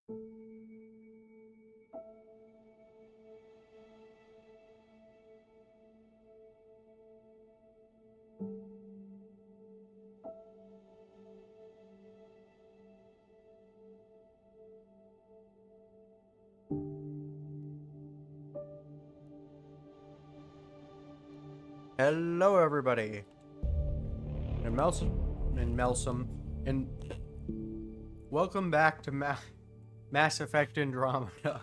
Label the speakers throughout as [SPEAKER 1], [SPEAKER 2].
[SPEAKER 1] Hello, everybody, and Melsum, and welcome back to Mass Effect Andromeda.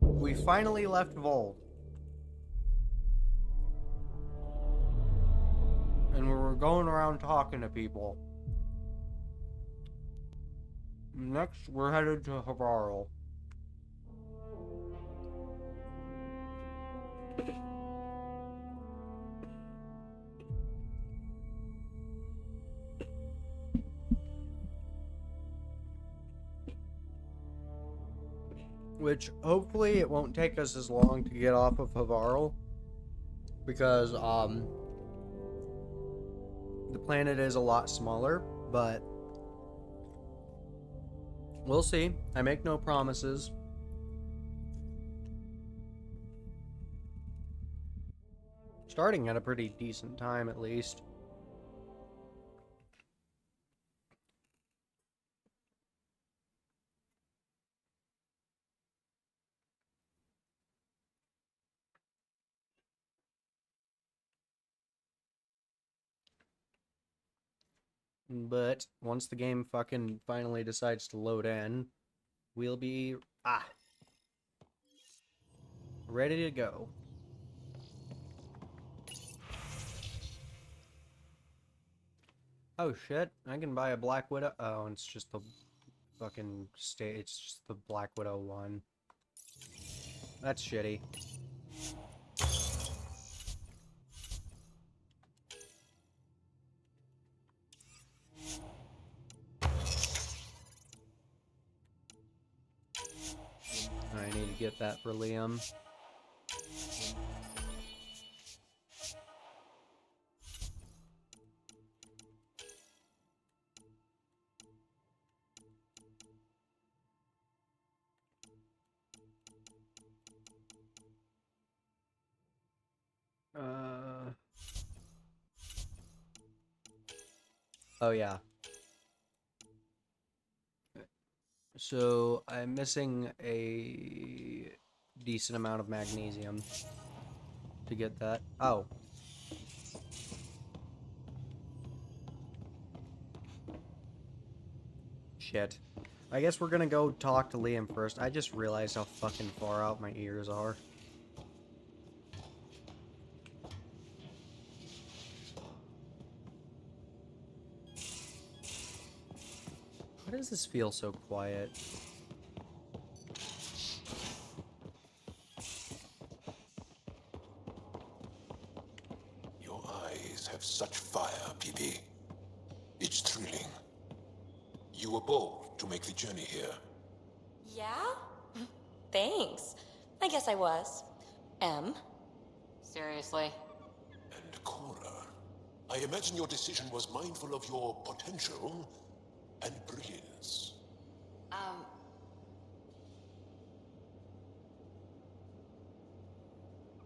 [SPEAKER 1] We finally left Volt, and we were going around talking to people. Next, we're headed to Havarl. Which, hopefully, it won't take us as long to get off of Havarl. Because, the planet is a lot smaller, but we'll see. I make no promises. Starting at a pretty decent time, at least. But once the game fucking finally decides to load in, we'll be ready to go. Oh shit, I can buy a Black Widow. Oh, it's just the fucking it's just the Black Widow one. That's shitty. I need to get that for Liam. Oh yeah. So I'm missing a decent amount of magnesium to get that. Oh. Shit. I guess we're gonna go talk to Liam first. I just realized how fucking far out my ears are. Why does this feel so quiet?
[SPEAKER 2] Your eyes have such fire, PP. It's thrilling. You were bold to make the journey here.
[SPEAKER 3] Yeah? Thanks. I guess I was. Seriously?
[SPEAKER 2] And Cora, I imagine your decision was mindful of your potential and brilliance.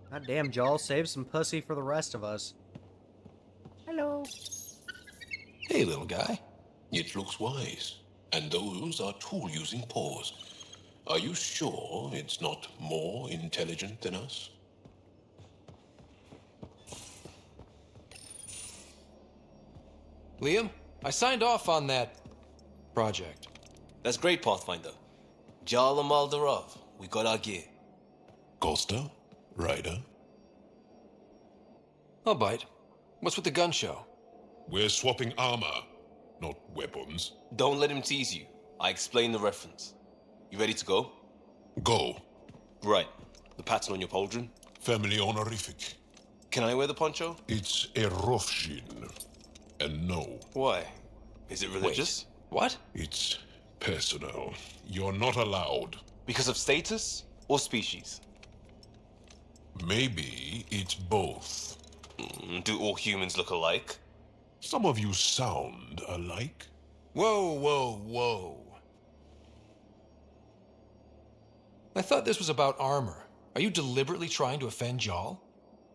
[SPEAKER 1] God damn, Jawl, save some pussy for the rest of us. Hello.
[SPEAKER 2] Hey, little guy. It looks wise. And those are tool-using paws. Are you sure it's not more intelligent than us?
[SPEAKER 4] Liam, I signed off on that project.
[SPEAKER 5] That's great, Pathfinder. Jarl and Maldarov, we got our gear.
[SPEAKER 2] Costa? Ryder?
[SPEAKER 4] I'll bite. What's with the gun show?
[SPEAKER 2] We're swapping armor, not weapons.
[SPEAKER 5] Don't let him tease you. I explained the reference. You ready to go?
[SPEAKER 2] Go.
[SPEAKER 5] Right. The pattern on your pauldron?
[SPEAKER 2] Family honorific.
[SPEAKER 5] Can I wear the poncho?
[SPEAKER 2] It's a Rofshin. And no.
[SPEAKER 5] Why? Is it religious?
[SPEAKER 4] What?
[SPEAKER 2] It's personal. You're not allowed.
[SPEAKER 5] Because of status or species?
[SPEAKER 2] Maybe it's both.
[SPEAKER 5] Do all humans look alike?
[SPEAKER 2] Some of you sound alike.
[SPEAKER 4] Whoa, whoa, whoa. I thought this was about armor. Are you deliberately trying to offend Jal?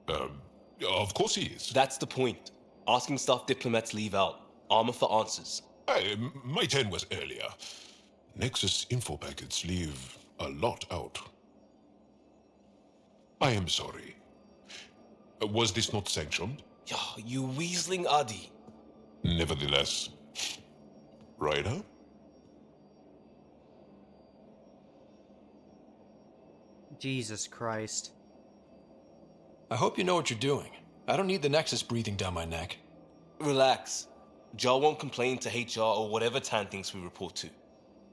[SPEAKER 2] Of course he is.
[SPEAKER 5] That's the point. Asking stuff diplomats leave out. Armor for answers.
[SPEAKER 2] My turn was earlier. Nexus info packets leave a lot out. I am sorry. Was this not sanctioned?
[SPEAKER 5] Yo, you weaseling Adi.
[SPEAKER 2] Nevertheless. Ryder?
[SPEAKER 1] Jesus Christ.
[SPEAKER 4] I hope you know what you're doing. I don't need the Nexus breathing down my neck.
[SPEAKER 5] Relax. Jar won't complain to HR or whatever Tan thinks we report to.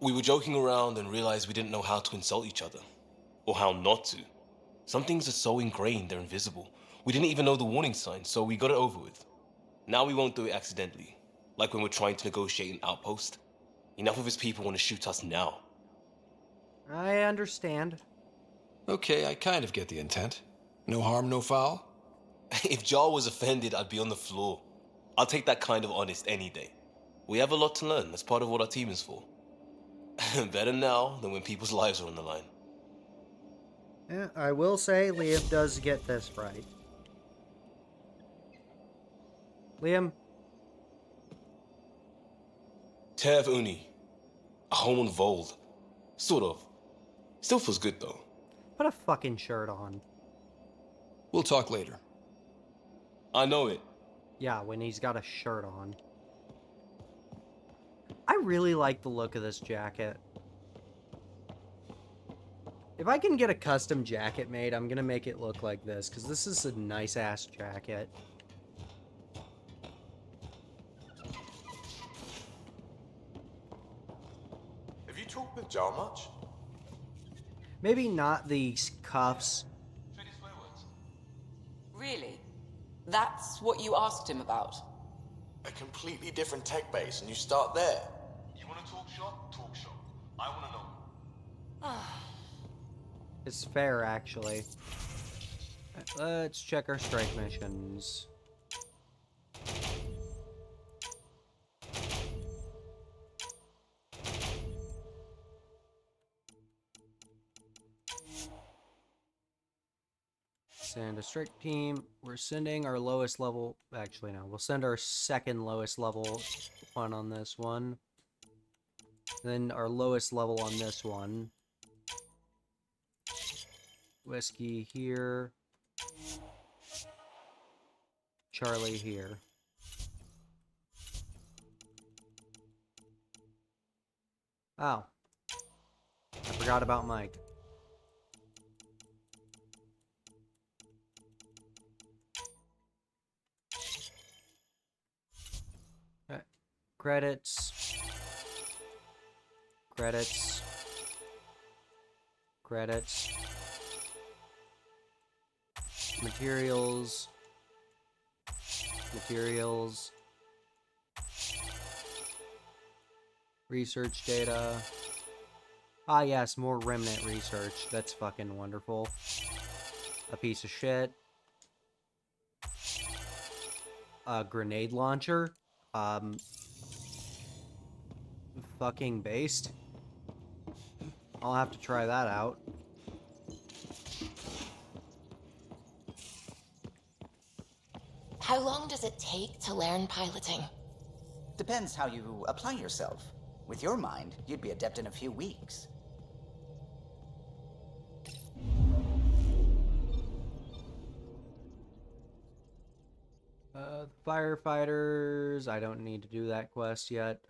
[SPEAKER 5] We were joking around and realized we didn't know how to insult each other. Or how not to. Some things are so ingrained they're invisible. We didn't even know the warning signs, so we got it over with. Now we won't do it accidentally. Like when we're trying to negotiate an outpost. Enough of his people want to shoot us now.
[SPEAKER 1] I understand.
[SPEAKER 4] Okay, I kind of get the intent. No harm, no foul?
[SPEAKER 5] If Jar was offended, I'd be on the floor. I'll take that kind of honest any day. We have a lot to learn. That's part of what our team is for. Better now than when people's lives are on the line.
[SPEAKER 1] Yeah, I will say Liam does get this right. Liam?
[SPEAKER 5] Tev Uni. A home on Vold. Sort of. Still feels good though.
[SPEAKER 1] Put a fucking shirt on.
[SPEAKER 4] We'll talk later.
[SPEAKER 5] I know it.
[SPEAKER 1] Yeah, when he's got a shirt on. I really like the look of this jacket. If I can get a custom jacket made, I'm gonna make it look like this, because this is a nice-ass jacket.
[SPEAKER 6] Have you talked with Jar much?
[SPEAKER 1] Maybe not these cuffs.
[SPEAKER 7] Really? That's what you asked him about?
[SPEAKER 6] A completely different tech base, and you start there.
[SPEAKER 8] You want to talk shop? Talk shop. I want to know.
[SPEAKER 1] It's fair, actually. Let's check our strike missions. Send a strike team. We're sending our lowest level. Actually, no. We'll send our second lowest level one on this one. Then our lowest level on this one. Whiskey here. Charlie here. Oh. I forgot about Mike. Okay. Credits. Credits. Credits. Materials. Materials. Research data. Ah, yes, more remnant research. That's fucking wonderful. A piece of shit. A grenade launcher. Fucking based. I'll have to try that out.
[SPEAKER 9] How long does it take to learn piloting?
[SPEAKER 10] Depends how you apply yourself. With your mind, you'd be adept in a few weeks.
[SPEAKER 1] Firefighters, I don't need to do that quest yet.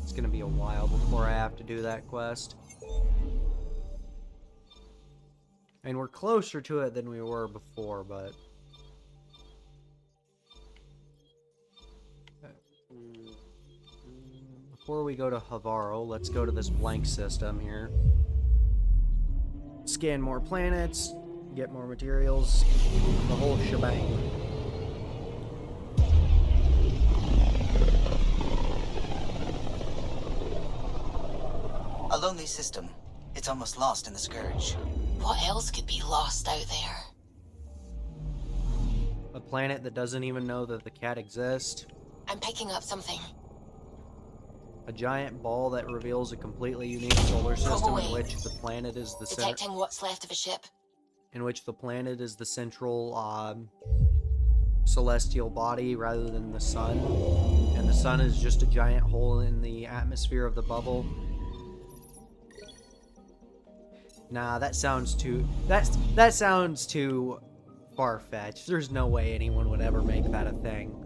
[SPEAKER 1] It's gonna be a while before I have to do that quest. And we're closer to it than we were before, but... Before we go to Havaro, let's go to this blank system here. Scan more planets, get more materials, the whole shebang.
[SPEAKER 10] A lonely system. It's almost lost in the Scourge.
[SPEAKER 9] What else could be lost out there?
[SPEAKER 1] A planet that doesn't even know that the cat exists.
[SPEAKER 9] I'm picking up something.
[SPEAKER 1] A giant ball that reveals a completely unique solar system in which the planet is the center.
[SPEAKER 9] Detecting what's left of a ship.
[SPEAKER 1] In which the planet is the central celestial body rather than the sun, and the sun is just a giant hole in the atmosphere of the bubble. Nah, that sounds too far-fetched. There's no way anyone would ever make that a thing.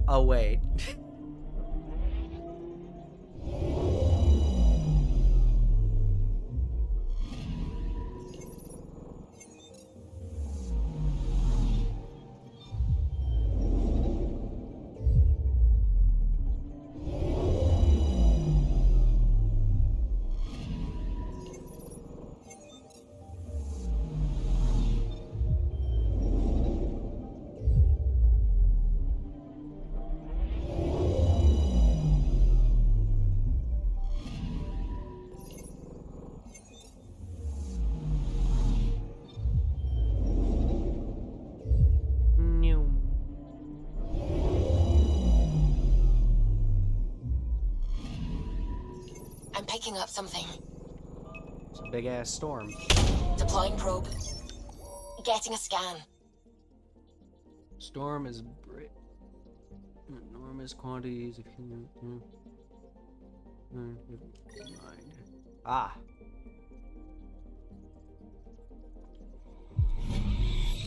[SPEAKER 1] Oh wait.
[SPEAKER 9] I'm picking up something.
[SPEAKER 1] It's a big-ass storm.
[SPEAKER 9] Deploying probe. Getting a scan.
[SPEAKER 1] Storm is enormous quantities of Ah.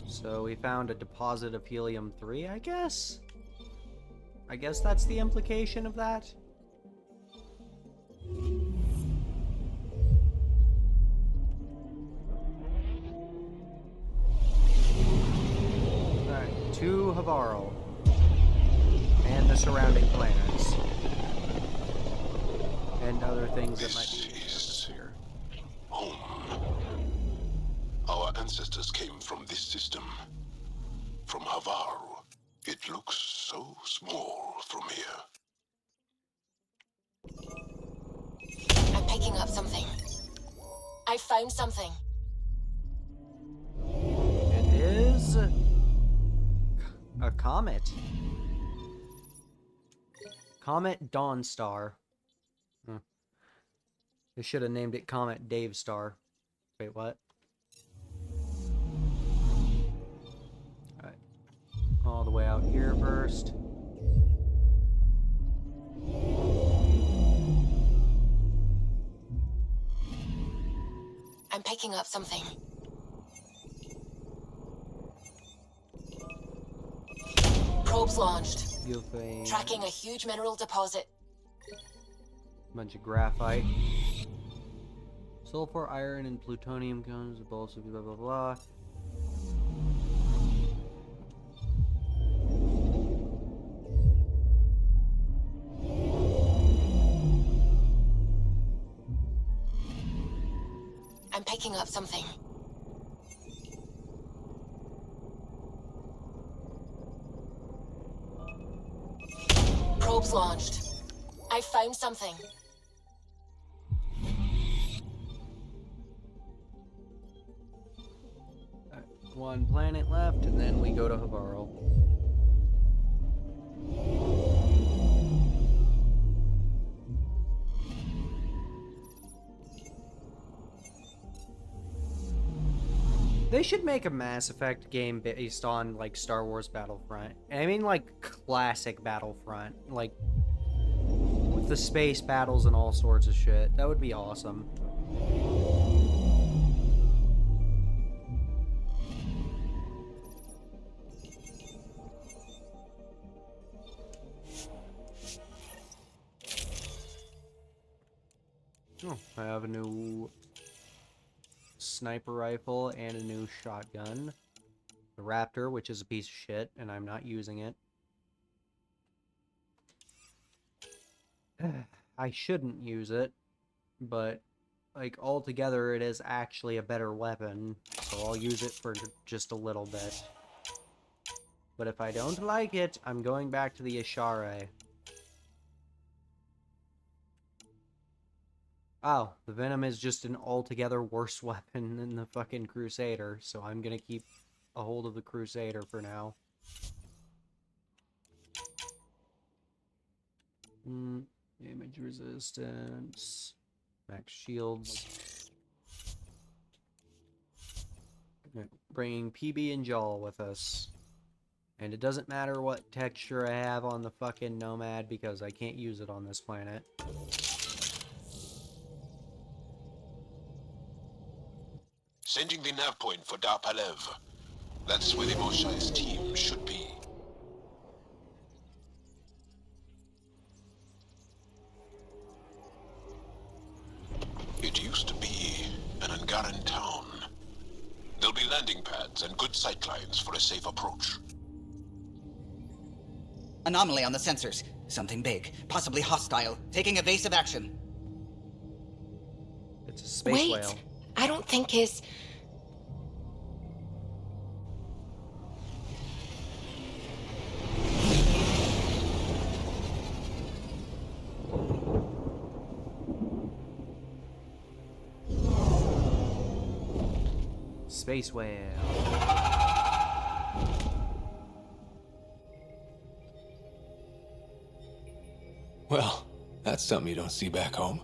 [SPEAKER 1] So we found a deposit of helium-3, I guess? I guess that's the implication of that? Alright, to Havaro. And the surrounding planets. And other things that might be in the atmosphere.
[SPEAKER 2] Home. Our ancestors came from this system. From Havaru. It looks so small from here.
[SPEAKER 9] I'm picking up something. I found something.
[SPEAKER 1] It is a comet. Comet Dawnstar. They should have named it Comet Dave Star. Wait, what? Alright. All the way out here first.
[SPEAKER 9] I'm picking up something. Probes launched. Tracking a huge mineral deposit.
[SPEAKER 1] Bunch of graphite. Sulfur, iron, and plutonium comes, blah blah blah blah.
[SPEAKER 9] I'm picking up something. Probes launched. I found something.
[SPEAKER 1] One planet left, and then we go to Havaro. They should make a Mass Effect game based on, like, Star Wars Battlefront. And I mean, like, classic Battlefront. Like, with the space battles and all sorts of shit. That would be awesome. Oh, I have a new sniper rifle and a new shotgun. The Raptor, which is a piece of shit, and I'm not using it. I shouldn't use it, but, like, altogether it is actually a better weapon, so I'll use it for just a little bit. But if I don't like it, I'm going back to the Ishare. Oh, the Venom is just an altogether worse weapon than the fucking Crusader, so I'm gonna keep a hold of the Crusader for now. Damage resistance. Max shields. Bringing PB and Jaw with us. And it doesn't matter what texture I have on the fucking Nomad because I can't use it on this planet.
[SPEAKER 2] Sending the nav point for Darpalev. That's where the Moshai's team should be. It used to be an Angaran town. There'll be landing pads and good sightlines for a safe approach.
[SPEAKER 10] Anomaly on the sensors. Something big, possibly hostile, taking evasive action.
[SPEAKER 1] It's a space
[SPEAKER 9] Wait,
[SPEAKER 1] whale.
[SPEAKER 9] I don't think his...
[SPEAKER 1] Space whale.
[SPEAKER 4] Well, that's something you don't see back home.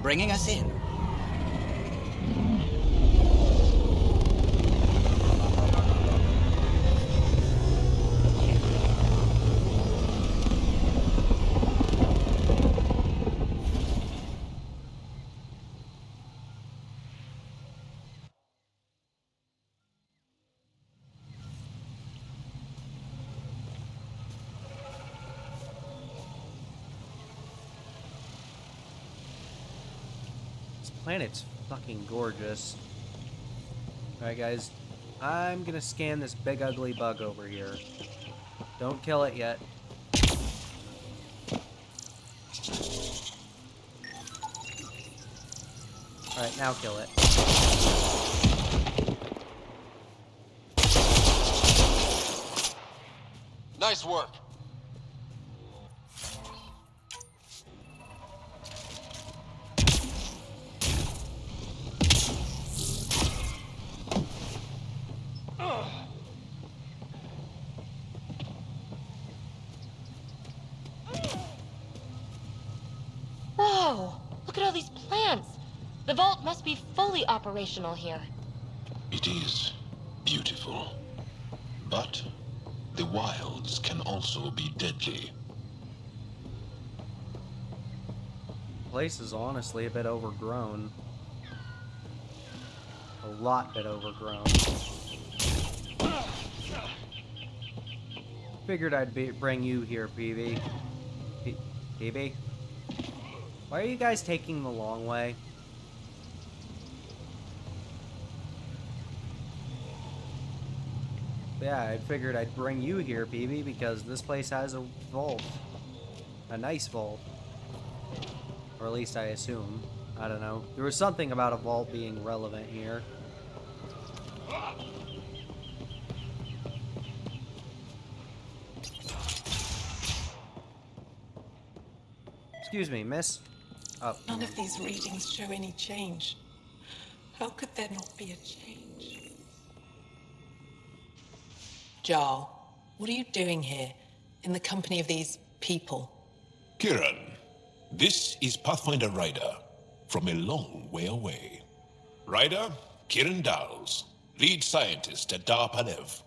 [SPEAKER 10] Bringing us in.
[SPEAKER 1] Planet's fucking gorgeous. Alright guys, I'm gonna scan this big ugly bug over here. Don't kill it yet. Alright, now kill it.
[SPEAKER 4] Nice work.
[SPEAKER 9] Whoa! Look at all these plants! The vault must be fully operational here.
[SPEAKER 2] It is beautiful. But the wilds can also be deadly.
[SPEAKER 1] Place is honestly a bit overgrown. A lot bit overgrown. Figured I'd bring you here, PB. PB? Why are you guys taking the long way? Yeah, I figured I'd bring you here, PB, because this place has a vault. A nice vault. Or at least I assume. I don't know. There was something about a vault being relevant here. Excuse me, miss. Oh.
[SPEAKER 11] None of these readings show any change. How could there not be a change? Jarl, what are you doing here, in the company of these people?
[SPEAKER 2] Kiran, this is Pathfinder Ryder, from a long way away. Ryder, Kiran Dowles, lead scientist at Darpalev.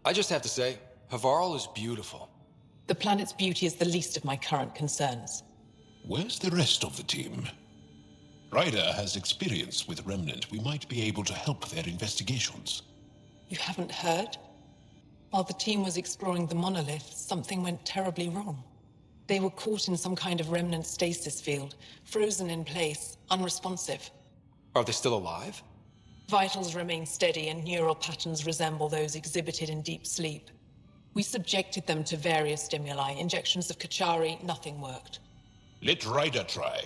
[SPEAKER 4] I just have to say, Havarl is beautiful.
[SPEAKER 11] The planet's beauty is the least of my current concerns.
[SPEAKER 2] Where's the rest of the team? Ryder has experience with Remnant. We might be able to help their investigations.
[SPEAKER 11] You haven't heard? While the team was exploring the monolith, something went terribly wrong. They were caught in some kind of remnant stasis field, frozen in place, unresponsive.
[SPEAKER 4] Are they still alive?
[SPEAKER 11] Vitals remain steady and neural patterns resemble those exhibited in deep sleep. We subjected them to various stimuli, injections of Kachari, nothing worked.
[SPEAKER 2] Let Ryder try.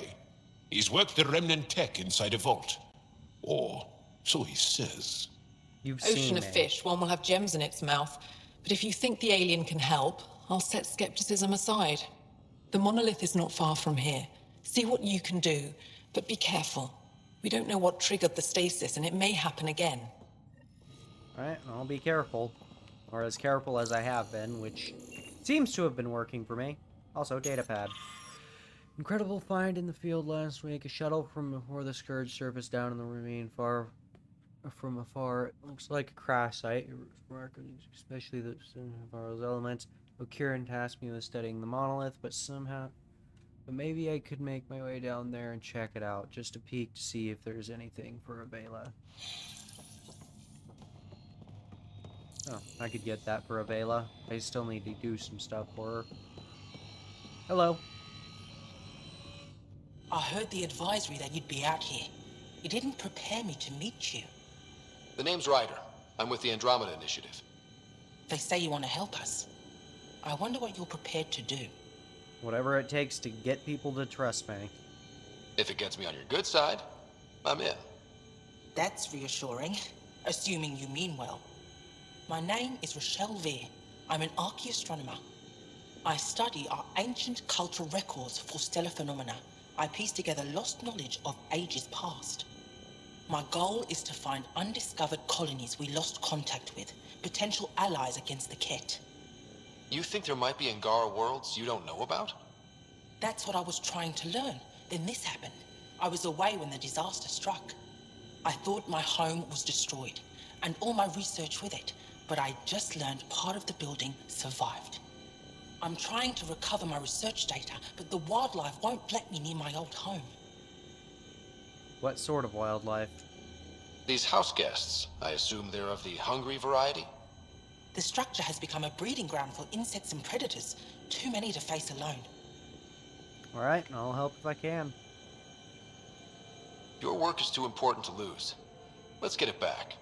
[SPEAKER 2] He's worked the Remnant tech inside a vault. Or so he says.
[SPEAKER 1] You've
[SPEAKER 11] Ocean
[SPEAKER 1] seen
[SPEAKER 11] of
[SPEAKER 1] me.
[SPEAKER 11] fish, one will have gems in its mouth. But if you think the alien can help, I'll set skepticism aside. The monolith is not far from here. See what you can do, but be careful. We don't know what triggered the stasis, and it may happen again.
[SPEAKER 1] Alright, I'll be careful. Or as careful as I have been, which seems to have been working for me. Also, datapad. Incredible find in the field last week. A shuttle from before the Scourge surfaced down in the ravine from afar. It looks like a crash site, especially the Navarro's elements. O'Kieran tasked me with studying the monolith, but maybe I could make my way down there and check it out, just a peek to see if there's anything for Avela. Oh, I could get that for Avela. I still need to do some stuff for her. Hello.
[SPEAKER 12] I heard the advisory that you'd be out here. It didn't prepare me to meet you.
[SPEAKER 4] The name's Ryder. I'm with the Andromeda Initiative.
[SPEAKER 12] They say you want to help us. I wonder what you're prepared to do.
[SPEAKER 1] Whatever it takes to get people to trust me.
[SPEAKER 4] If it gets me on your good side, I'm in.
[SPEAKER 12] That's reassuring, assuming you mean well. My name is Rochelle Veer. I'm an archaeoastronomer. I study our ancient cultural records for stellar phenomena. I piece together lost knowledge of ages past. My goal is to find undiscovered colonies we lost contact with, potential allies against the Ket.
[SPEAKER 4] You think there might be Angara worlds you don't know about?
[SPEAKER 12] That's what I was trying to learn. Then this happened. I was away when the disaster struck. I thought my home was destroyed, and all my research with it, but I just learned part of the building survived. I'm trying to recover my research data, but the wildlife won't let me near my old home.
[SPEAKER 1] What sort of wildlife?
[SPEAKER 4] These house guests, I assume they're of the hungry variety?
[SPEAKER 12] The structure has become a breeding ground for insects and predators, too many to face alone.
[SPEAKER 1] Alright, I'll help if I can.
[SPEAKER 4] Your work is too important to lose. Let's get it back.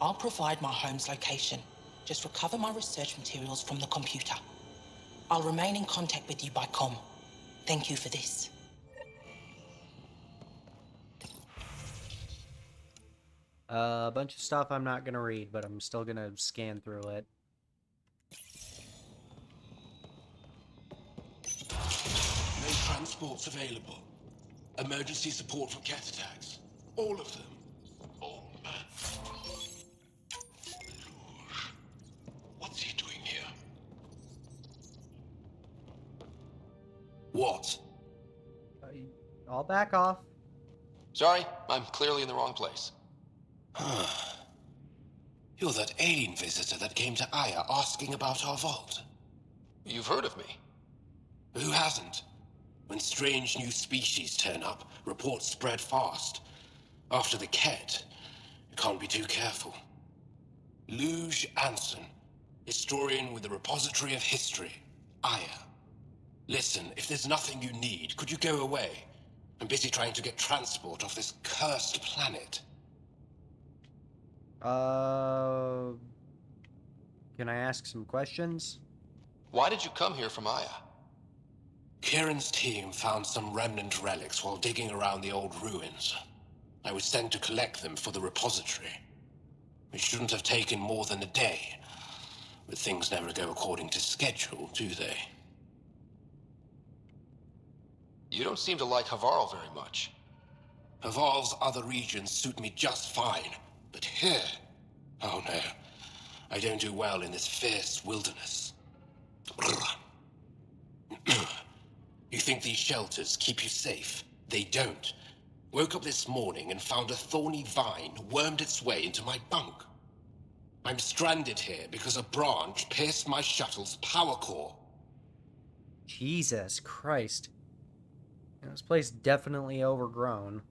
[SPEAKER 12] I'll provide my home's location. Just recover my research materials from the computer. I'll remain in contact with you by comm. Thank you for this.
[SPEAKER 1] A bunch of stuff I'm not gonna read, but I'm still gonna scan through it.
[SPEAKER 2] No transports available. Emergency support for cat attacks. All of them. Oh, man. What's he doing here? What?
[SPEAKER 1] I'll back off.
[SPEAKER 4] Sorry, I'm clearly in the wrong place.
[SPEAKER 2] You're that alien visitor that came to Aya asking about our vault.
[SPEAKER 4] You've heard of me.
[SPEAKER 2] Who hasn't? When strange new species turn up, reports spread fast. After the Ket, you can't be too careful. Luge Anson, historian with the Repository of History, Aya. Listen, if there's nothing you need, could you go away? I'm busy trying to get transport off this cursed planet.
[SPEAKER 1] Can I ask some questions?
[SPEAKER 4] Why did you come here from Aya?
[SPEAKER 2] Kieran's team found some remnant relics while digging around the old ruins. I was sent to collect them for the repository. It shouldn't have taken more than a day, but things never go according to schedule, do they?
[SPEAKER 4] You don't seem to like Havarl very much.
[SPEAKER 2] Havarl's other regions suit me just fine, but here... Oh no, I don't do well in this fierce wilderness. You think these shelters keep you safe? They don't. Woke up this morning and found a thorny vine wormed its way into my bunk. I'm stranded here because a branch pierced my shuttle's power core.
[SPEAKER 1] Jesus Christ. This place definitely overgrown.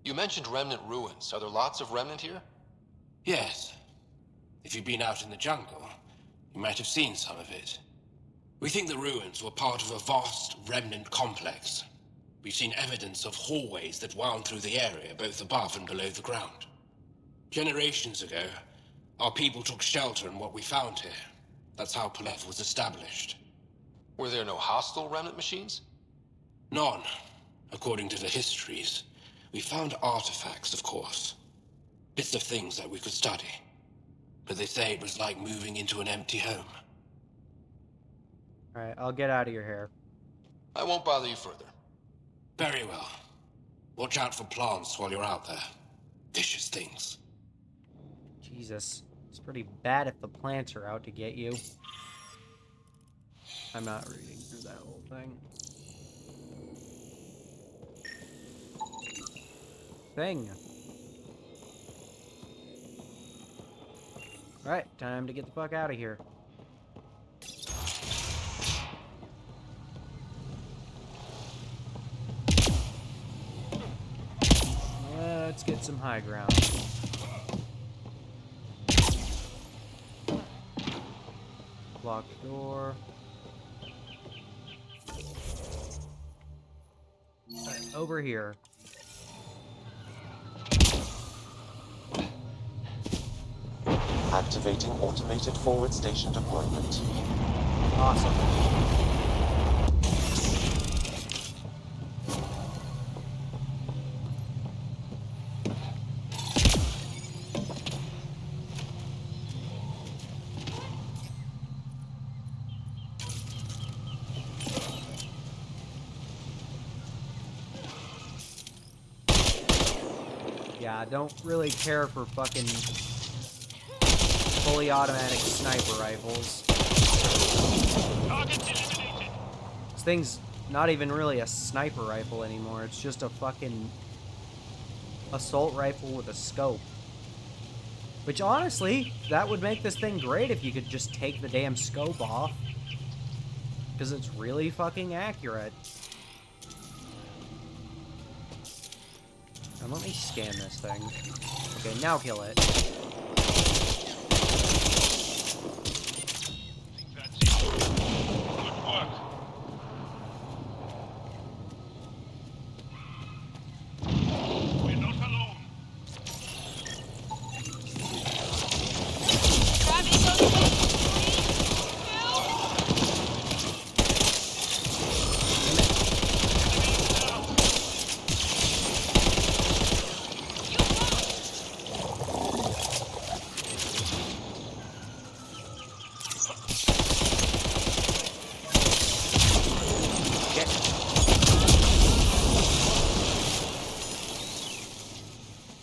[SPEAKER 4] You mentioned remnant ruins. Are there lots of remnant here?
[SPEAKER 2] Yes. If you've been out in the jungle, you might have seen some of it. We think the ruins were part of a vast remnant complex. We've seen evidence of hallways that wound through the area, both above and below the ground. Generations ago, our people took shelter in what we found here. That's how Palev was established.
[SPEAKER 4] Were there no hostile remnant machines?
[SPEAKER 2] None, according to the histories. We found artifacts, of course. Bits of things that we could study. But they say it was like moving into an empty home.
[SPEAKER 1] Alright, I'll get out of your hair.
[SPEAKER 2] I won't bother you further. Very well. Watch out for plants while you're out there. Vicious things.
[SPEAKER 1] Jesus. It's pretty bad if the plants are out to get you. I'm not reading through that whole thing. Alright, time to get the fuck out of here. Let's get some high ground. Locked door. Right, over here.
[SPEAKER 13] Activating automated forward station deployment.
[SPEAKER 1] Awesome. Yeah, I don't really care for fucking fully automatic sniper rifles. This thing's not even really a sniper rifle anymore. It's just a fucking assault rifle with a scope. Which, honestly, that would make this thing great if you could just take the damn scope off. Because it's really fucking accurate. And let me scan this thing. Okay, now kill it.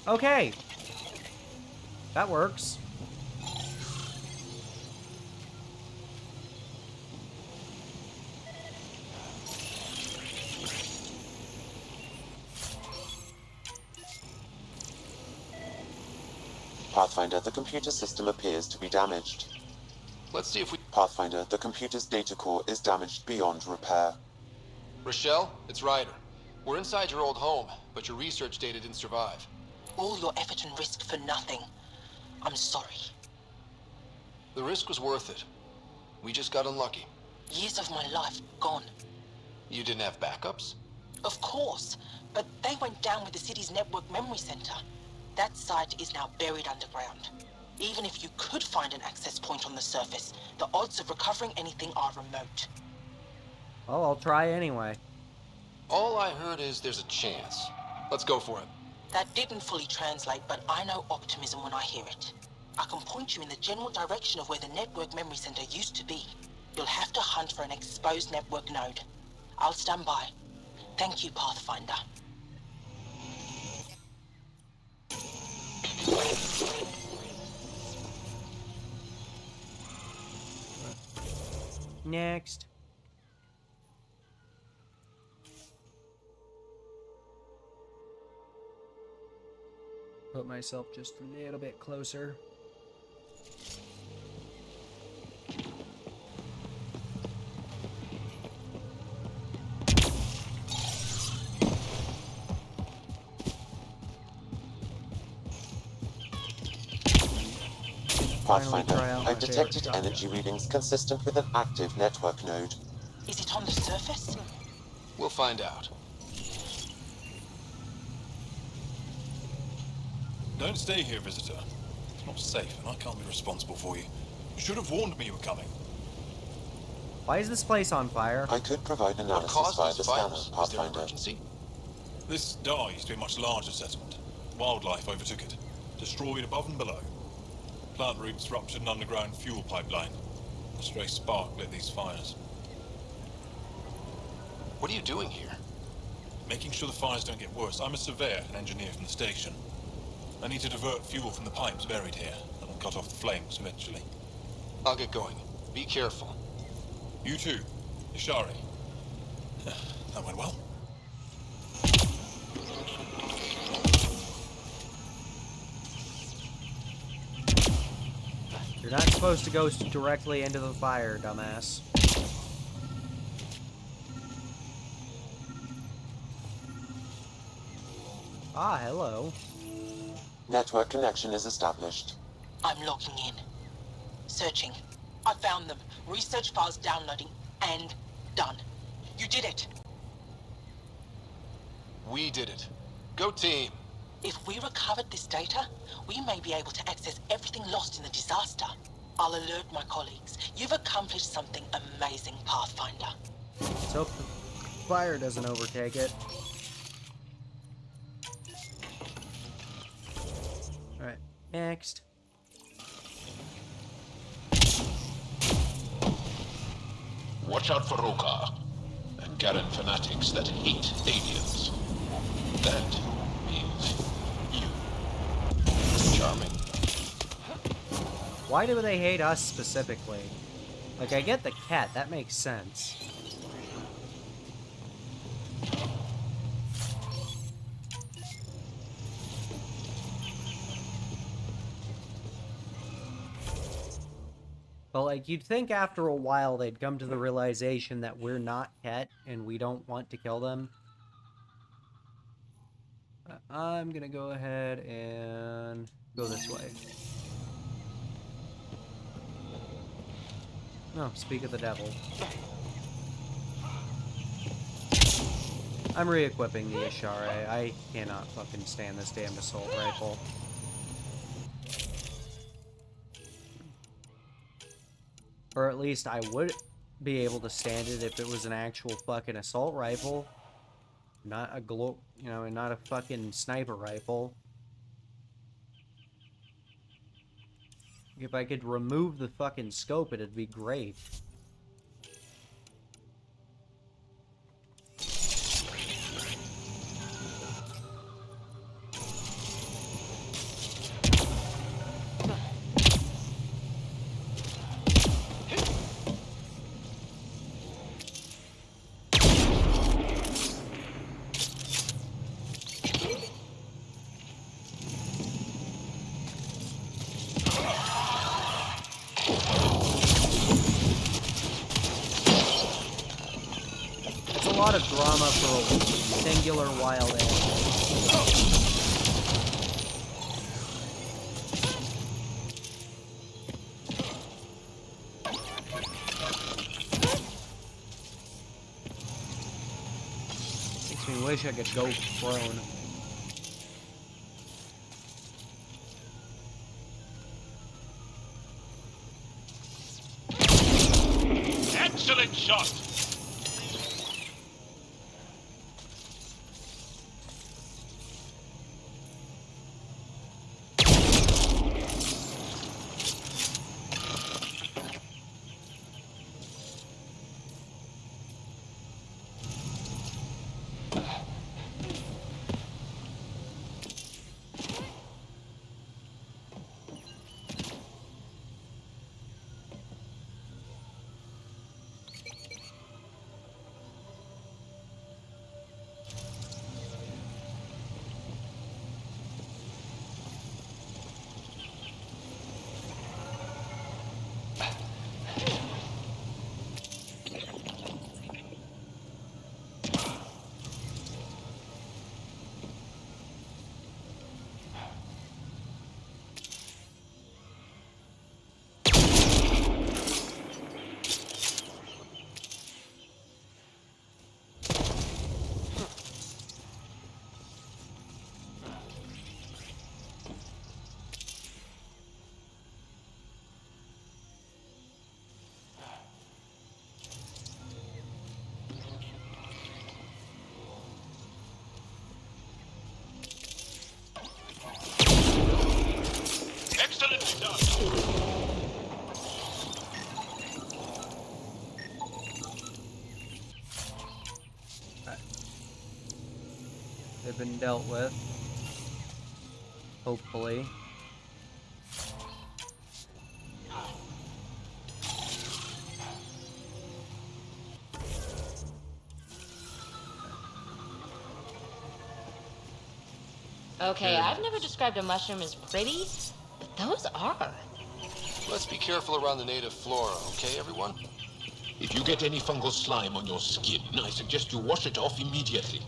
[SPEAKER 1] Okay. That works.
[SPEAKER 13] Pathfinder, the computer system appears to be damaged.
[SPEAKER 4] Let's see if we...
[SPEAKER 13] Pathfinder, the computer's data core is damaged beyond repair.
[SPEAKER 4] Rochelle, it's Ryder. We're inside your old home, but your research data didn't survive.
[SPEAKER 12] All your effort and risk for nothing. I'm sorry.
[SPEAKER 4] The risk was worth it. We just got unlucky.
[SPEAKER 12] Years of my life gone.
[SPEAKER 4] You didn't have backups?
[SPEAKER 12] Of course, but they went down with the city's network memory center. That site is now buried underground. Even if you could find an access point on the surface, the odds of recovering anything are remote.
[SPEAKER 1] Well, I'll try anyway.
[SPEAKER 4] All I heard is there's a chance. Let's go for it.
[SPEAKER 12] That didn't fully translate, but I know optimism when I hear it. I can point you in the general direction of where the network memory center used to be. You'll have to hunt for an exposed network node. I'll stand by. Thank you, Pathfinder.
[SPEAKER 1] Next. Put myself just a little bit closer.
[SPEAKER 13] Pathfinder, I've detected energy readings consistent with an active network node.
[SPEAKER 12] Is it on the surface?
[SPEAKER 4] We'll find out.
[SPEAKER 14] Don't stay here, visitor. It's not safe, and I can't be responsible for you. You should have warned me you were coming.
[SPEAKER 1] Why is this place on fire?
[SPEAKER 13] I could provide analysis via the scanner, Pathfinder.
[SPEAKER 14] This Dar used to be a much larger settlement. Wildlife overtook it, destroyed above and below. Plant roots ruptured an underground fuel pipeline. A stray spark lit these fires.
[SPEAKER 4] What are you doing here?
[SPEAKER 14] Making sure the fires don't get worse. I'm a surveyor and engineer from the station. I need to divert fuel from the pipes buried here. That'll cut off the flames eventually.
[SPEAKER 4] I'll get going. Be careful.
[SPEAKER 14] You too. Ishari. That went well.
[SPEAKER 1] You're not supposed to go directly into the fire, dumbass. Ah, hello.
[SPEAKER 13] Network connection is established.
[SPEAKER 12] I'm logging in. Searching. I found them. Research files downloading. And done. You did it.
[SPEAKER 4] We did it. Go team.
[SPEAKER 12] If we recovered this data, we may be able to access everything lost in the disaster. I'll alert my colleagues. You've accomplished something amazing, Pathfinder.
[SPEAKER 1] Let's hope the fire doesn't overtake it. Alright, next.
[SPEAKER 2] Watch out for Roka and Garen fanatics that hate aliens. That means you. Charming.
[SPEAKER 1] Why do they hate us specifically? Like, I get the cat, that makes sense. But, like, you'd think after a while they'd come to the realization that we're not Ket and we don't want to kill them. I'm gonna go ahead and go this way. No, speak of the devil. I'm re-equipping the Ishare. I cannot fucking stand this damned assault rifle. Or at least I would be able to stand it if it was an actual fucking assault rifle. Not a not a fucking sniper rifle. If I could remove the fucking scope, it'd be great. A lot of drama for a singular wild animal. Makes me wish I could go prone.
[SPEAKER 8] Excellent shot!
[SPEAKER 1] dealt with. Hopefully.
[SPEAKER 9] Okay, I've never described a mushroom as pretty, but those are.
[SPEAKER 4] Let's be careful around the native flora, okay, everyone?
[SPEAKER 2] If you get any fungal slime on your skin, I suggest you wash it off immediately.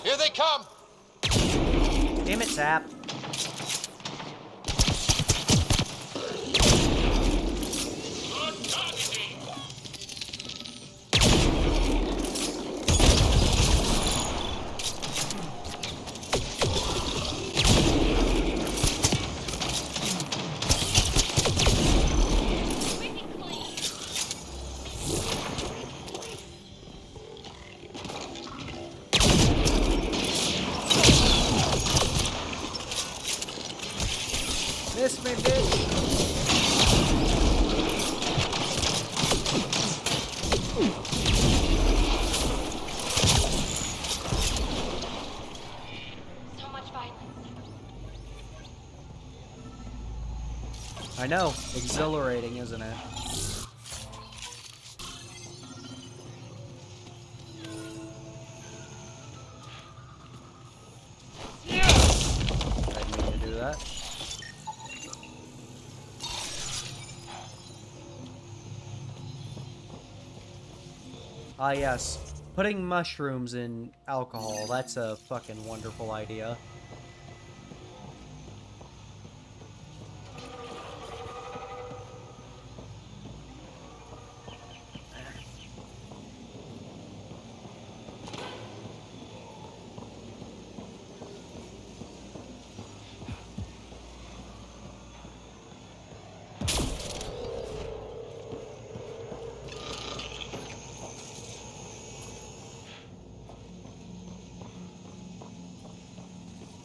[SPEAKER 4] Here they come!
[SPEAKER 1] Damn it, Sap. Miss me, bitch.
[SPEAKER 9] So much violence.
[SPEAKER 1] I know. Exhilarating, isn't it? I didn't mean to do that. Ah, yes. Putting mushrooms in alcohol. That's a fucking wonderful idea.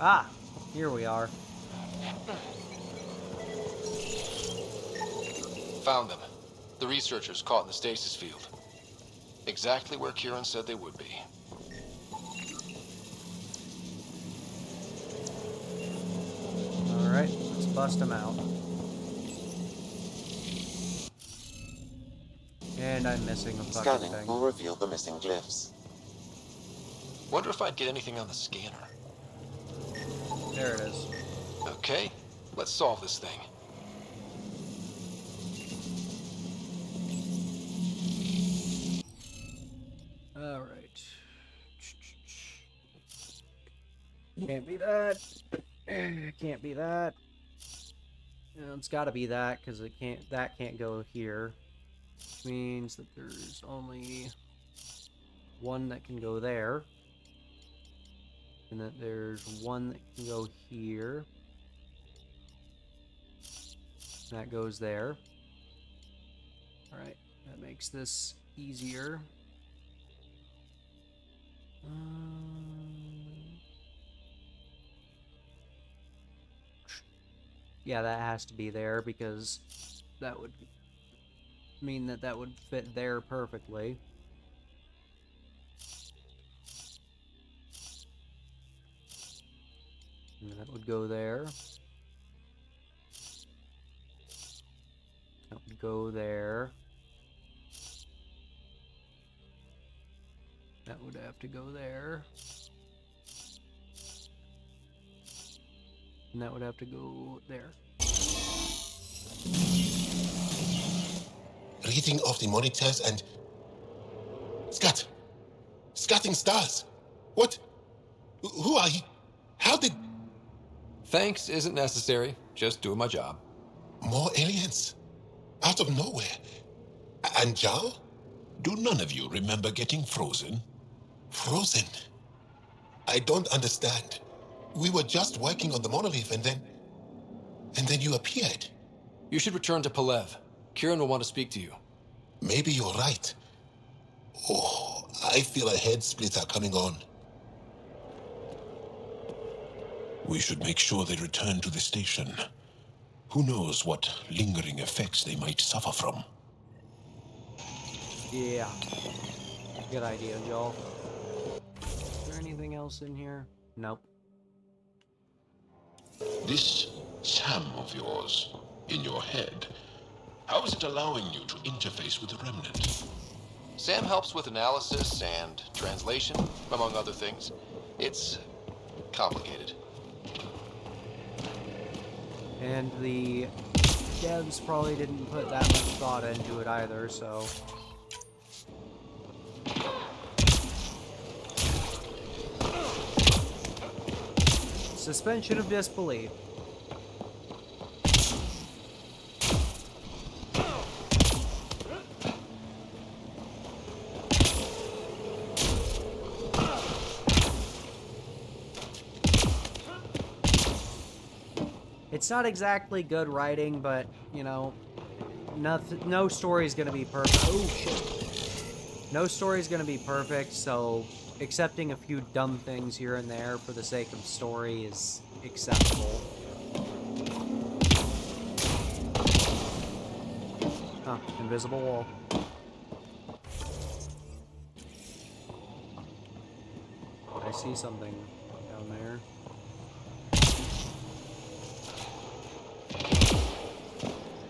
[SPEAKER 1] Ah, here we are.
[SPEAKER 4] Found them. The researchers caught in the stasis field. Exactly where Kieran said they would be.
[SPEAKER 1] Alright, let's bust them out. And I'm missing a fucking
[SPEAKER 13] Scanning
[SPEAKER 1] thing.
[SPEAKER 13] will reveal the missing glyphs.
[SPEAKER 4] Wonder if I'd get anything on the scanner.
[SPEAKER 1] There it is.
[SPEAKER 4] Okay, let's solve this thing.
[SPEAKER 1] Alright. Can't be that. Can't be that. It's gotta be that, because that can't go here. Which means that there's only one that can go there. And that there's one that can go here. That goes there. Alright, that makes this easier. Yeah, that has to be there because that would mean that that would fit there perfectly. And that would go there. That would go there. That would have to go there. And that would have to go there.
[SPEAKER 2] Reading of the monitors and... Scatting stars! What? Who are you? How did...
[SPEAKER 4] Thanks isn't necessary. Just doing my job.
[SPEAKER 2] More aliens? Out of nowhere? And Jal? Do none of you remember getting frozen? Frozen? I don't understand. We were just working on the monolith and then you appeared.
[SPEAKER 4] You should return to Palev. Kieran will want to speak to you.
[SPEAKER 2] Maybe you're right. Oh, I feel a head splitter coming on. We should make sure they return to the station. Who knows what lingering effects they might suffer from?
[SPEAKER 1] Yeah. Good idea, y'all. Is there anything else in here? Nope.
[SPEAKER 2] This Sam of yours, in your head, how is it allowing you to interface with the Remnant?
[SPEAKER 4] Sam helps with analysis and translation, among other things. It's complicated.
[SPEAKER 1] And the devs probably didn't put that much thought into it either, so... Suspension of disbelief. It's not exactly good writing, but, you know, no story is going to be perfect. Oh, shit. No story is going to be perfect, so accepting a few dumb things here and there for the sake of story is acceptable. Huh, invisible wall. I see something down there.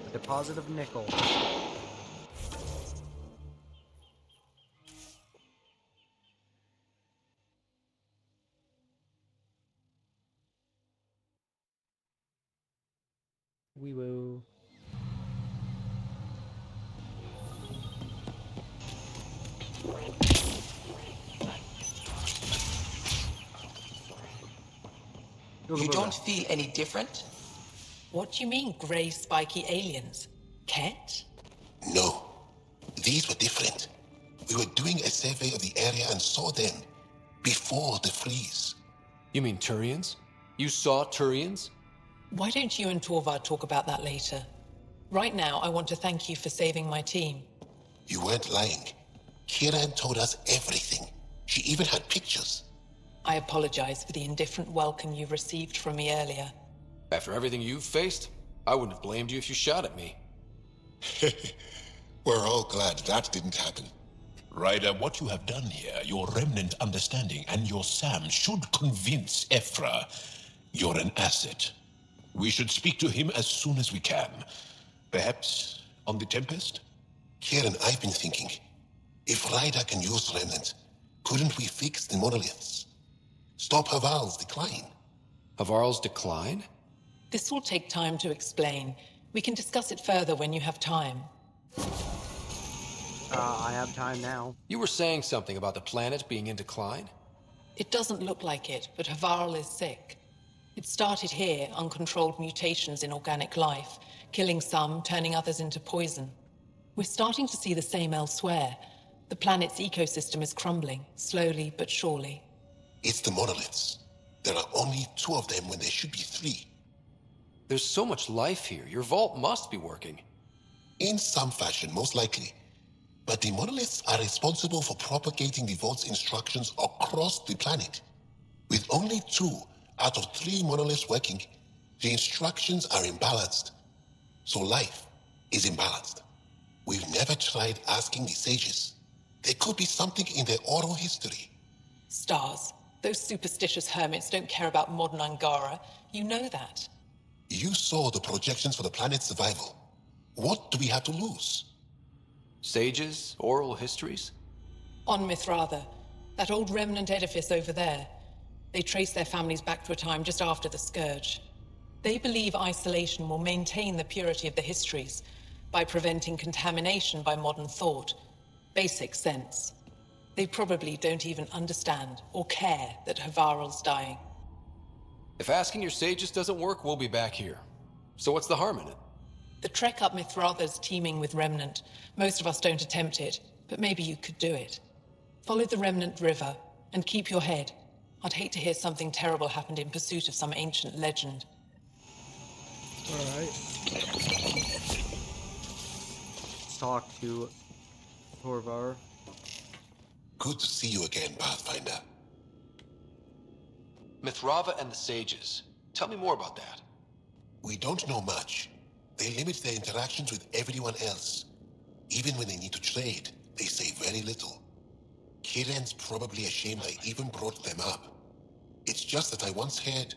[SPEAKER 1] A deposit of nickel. Wee woo.
[SPEAKER 12] You don't feel any different?
[SPEAKER 11] What do you mean, grey, spiky aliens? Ket?
[SPEAKER 2] No. These were different. We were doing a survey of the area and saw them before the freeze.
[SPEAKER 4] You mean Turians? You saw Turians?
[SPEAKER 11] Why don't you and Torvar talk about that later? Right now, I want to thank you for saving my team.
[SPEAKER 2] You weren't lying. Kieran told us everything. She even had pictures.
[SPEAKER 11] I apologize for the indifferent welcome you received from me earlier.
[SPEAKER 4] After everything you've faced, I wouldn't have blamed you if you shot at me.
[SPEAKER 2] We're all glad that didn't happen. Ryder, what you have done here, your remnant understanding and your Sam should convince Ephra you're an asset. We should speak to him as soon as we can. Perhaps on the Tempest? Kieran, I've been thinking. If Ryder can use remnant, couldn't we fix the monoliths? Stop Haval's decline.
[SPEAKER 4] Havarl's decline?
[SPEAKER 11] This will take time to explain. We can discuss it further when you have time.
[SPEAKER 1] I have time now.
[SPEAKER 4] You were saying something about the planet being in decline?
[SPEAKER 11] It doesn't look like it, but Havarl is sick. It started here, uncontrolled mutations in organic life, killing some, turning others into poison. We're starting to see the same elsewhere. The planet's ecosystem is crumbling, slowly but surely.
[SPEAKER 2] It's the monoliths. There are only 2 of them when there should be 3.
[SPEAKER 4] There's so much life here. Your vault must be working.
[SPEAKER 2] In some fashion, most likely. But the monoliths are responsible for propagating the vault's instructions across the planet. With only 2 out of 3 monoliths working, the instructions are imbalanced. So life is imbalanced. We've never tried asking the sages. There could be something in their oral history.
[SPEAKER 11] Stars. Those superstitious hermits don't care about modern Angara. You know that.
[SPEAKER 2] You saw the projections for the planet's survival. What do we have to lose?
[SPEAKER 4] Sages? Oral histories?
[SPEAKER 11] On Mithratha, that old remnant edifice over there. They trace their families back to a time just after the Scourge. They believe isolation will maintain the purity of the histories by preventing contamination by modern thought. Basic sense. They probably don't even understand or care that Havarl's dying.
[SPEAKER 4] If asking your sages doesn't work, we'll be back here. So what's the harm in it?
[SPEAKER 11] The trek up Mithratha's teeming with Remnant. Most of us don't attempt it, but maybe you could do it. Follow the Remnant River, and keep your head. I'd hate to hear something terrible happened in pursuit of some ancient legend.
[SPEAKER 1] Alright. Let's talk to Torvar.
[SPEAKER 2] Good to see you again, Pathfinder.
[SPEAKER 4] Mithratha and the sages. Tell me more about that.
[SPEAKER 2] We don't know much, They limit their interactions with everyone else. Even when they need to trade, they say very little. Kieran's probably ashamed I even brought them up. It's just that I once heard...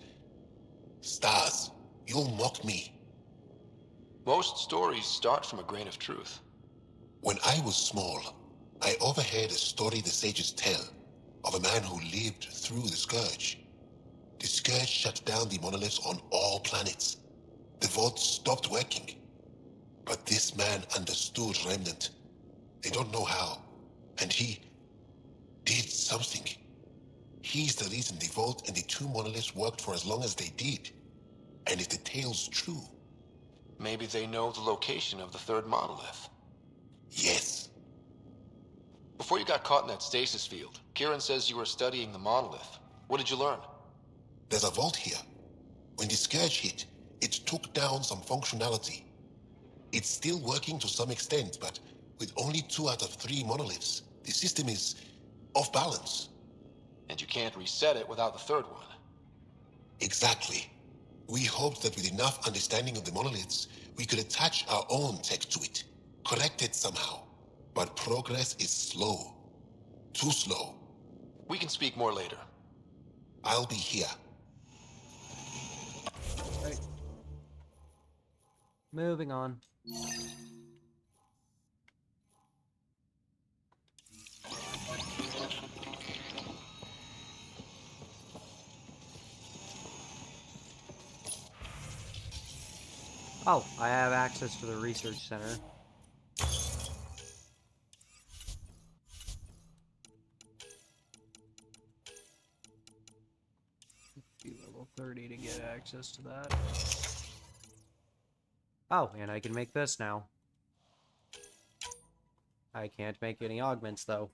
[SPEAKER 2] Stars, you'll mock me.
[SPEAKER 4] Most stories start from a grain of truth.
[SPEAKER 2] When I was small, I overheard a story the sages tell of a man who lived through the Scourge. The Scourge shut down the monoliths on all planets. The vault stopped working. But this man understood Remnant. They don't know how. And he did something. He's the reason the vault and the two monoliths worked for as long as they did. And if the tale's true...
[SPEAKER 4] Maybe they know the location of the third monolith.
[SPEAKER 2] Yes.
[SPEAKER 4] Before you got caught in that stasis field, Kieran says you were studying the monolith. What did you learn?
[SPEAKER 2] There's a vault here. When the Scourge hit, it took down some functionality. It's still working to some extent, but with only 2 out of 3 monoliths, the system is off balance.
[SPEAKER 4] And you can't reset it without the third one.
[SPEAKER 2] Exactly. We hoped that with enough understanding of the monoliths, we could attach our own tech to it, correct it somehow. But progress is slow. Too slow.
[SPEAKER 4] We can speak more later.
[SPEAKER 2] I'll be here.
[SPEAKER 1] Right. Moving on. Oh, I have access to the research center. Be level 30 to get access to that. Oh, and I can make this now. I can't make any augments, though.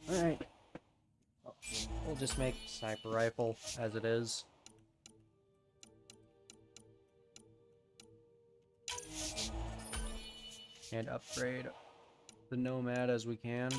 [SPEAKER 1] Alright. We'll just make sniper rifle as it is. And upgrade the Nomad as we can.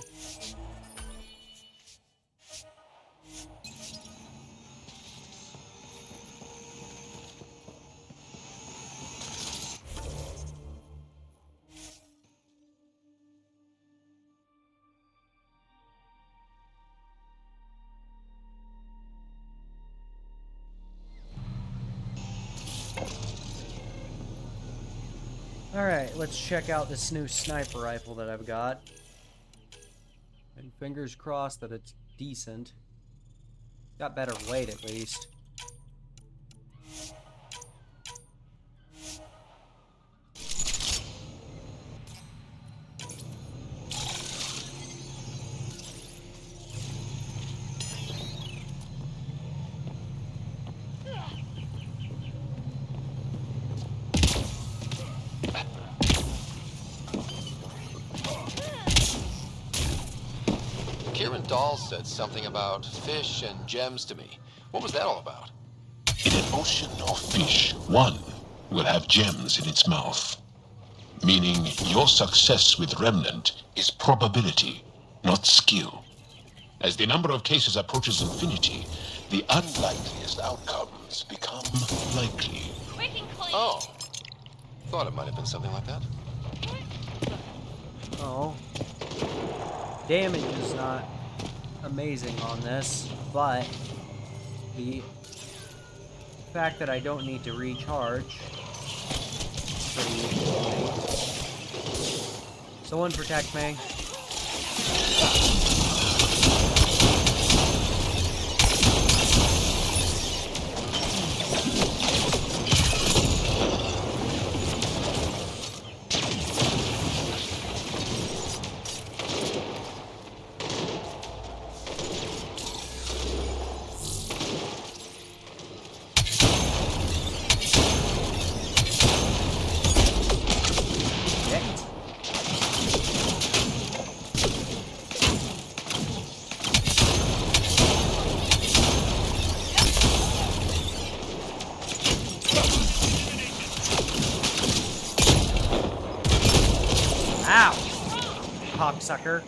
[SPEAKER 1] Alright, let's check out this new sniper rifle that I've got. And fingers crossed that it's decent. Got better weight at least.
[SPEAKER 4] Kieran Dahl said something about fish and gems to me. What was that all about?
[SPEAKER 15] In an ocean of fish, one will have gems in its mouth. Meaning your success with Remnant is probability, not skill. As the number of cases approaches infinity, the unlikeliest outcomes become likely.
[SPEAKER 9] Quick and clean.
[SPEAKER 4] Oh. Thought it might have been something like that.
[SPEAKER 1] Oh. Damage is not amazing on this, but the fact that I don't need to recharge is pretty easy. Someone protect me. Ow! Cocksucker.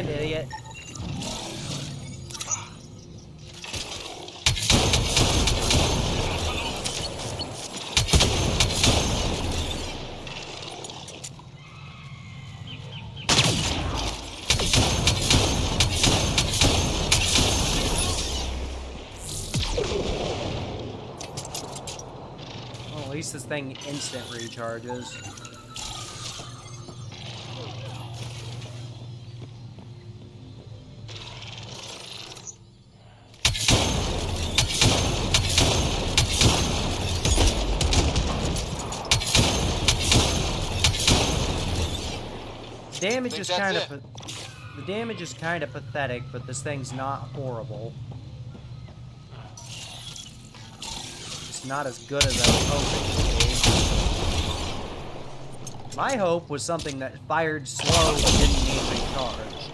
[SPEAKER 1] it, idiot. Well, at least this thing instant recharges. Damage is kind of the damage is kind of pathetic, but this thing's not horrible. It's not as good as I was hoping it would be. My hope was something that fired slow but didn't need recharged.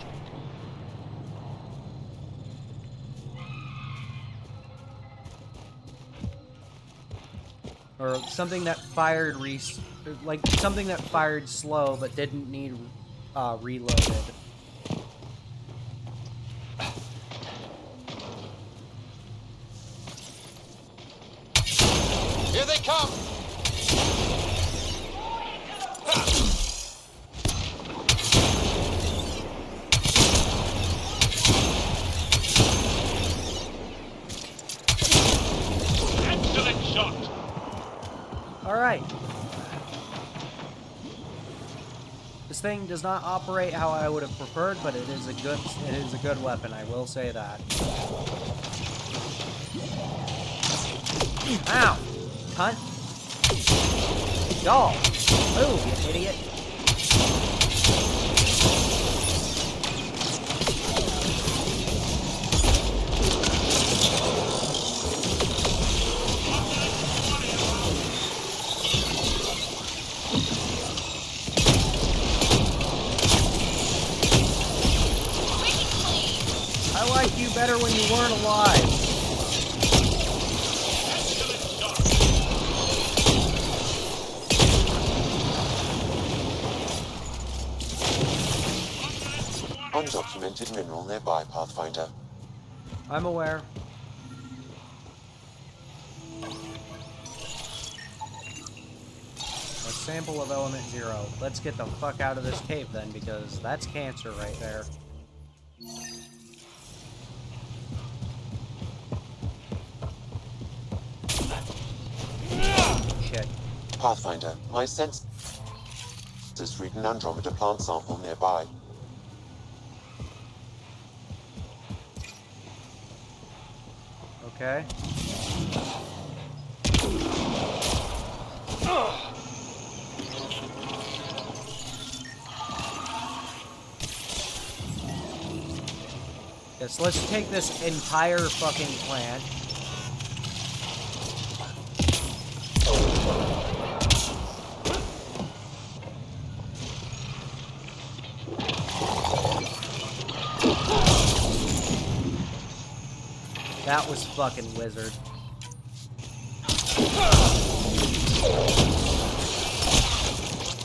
[SPEAKER 1] Or something that fired something that fired slow but didn't need reloaded.
[SPEAKER 4] Here they come!
[SPEAKER 8] Excellent shot!
[SPEAKER 1] Alright. This thing does not operate how I would have preferred, but it is a good weapon, I will say that. Ow! Cunt. Dog! Move, you idiot! I liked you better when you weren't alive.
[SPEAKER 13] Undocumented mineral nearby, Pathfinder.
[SPEAKER 1] I'm aware. A sample of element 0. Let's get the fuck out of this cave then, because that's cancer right there. Shit.
[SPEAKER 13] Pathfinder, my sense is read an Andromeda plant sample nearby.
[SPEAKER 1] Okay. Yes, let's take this entire fucking plant. That was fucking wizard.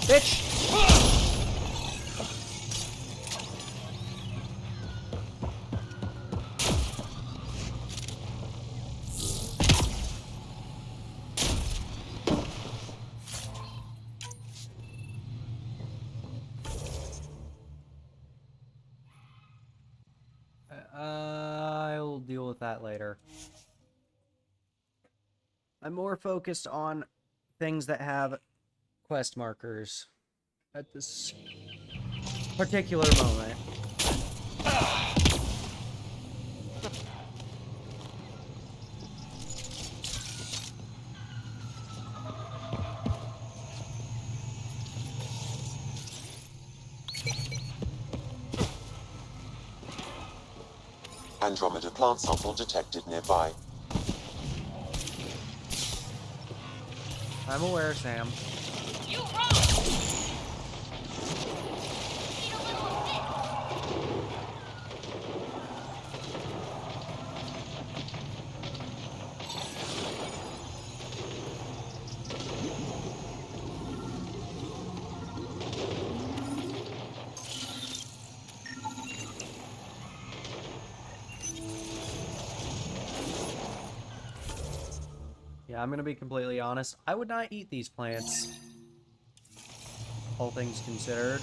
[SPEAKER 1] Bitch! I'll deal with that later. I'm more focused on things that have quest markers at this particular moment.
[SPEAKER 13] Andromeda plant sample detected nearby.
[SPEAKER 1] I'm aware, Sam.
[SPEAKER 9] You wrong!
[SPEAKER 1] Yeah, I'm gonna be completely honest. I would not eat these plants. All things considered.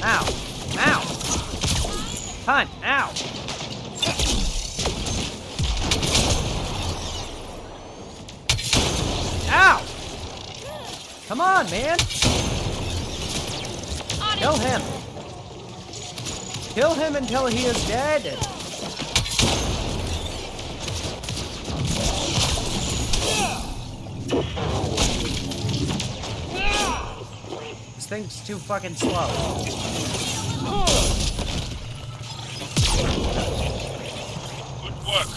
[SPEAKER 1] Ow! Ow! Hunt! Ow! Ow! Come on, man! Kill him! Kill him until he is dead! This thing's too fucking slow.
[SPEAKER 14] Good work.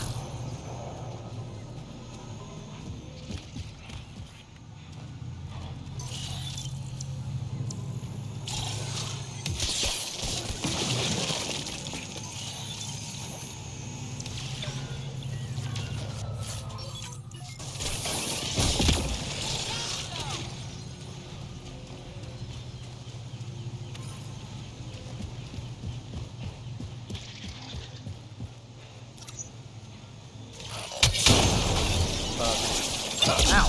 [SPEAKER 1] Ow!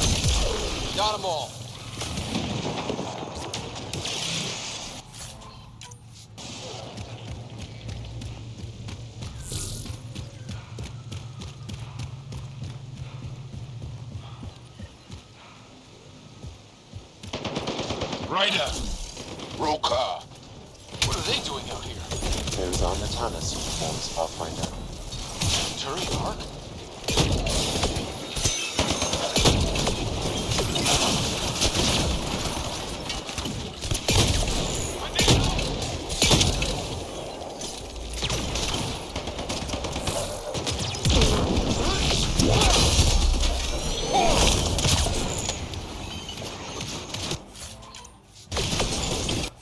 [SPEAKER 4] Got them all.
[SPEAKER 15] Ryder! Roka!
[SPEAKER 4] What are they doing out here?
[SPEAKER 13] Those are Natana's uniforms, Pathfinder.
[SPEAKER 4] Turian Ark?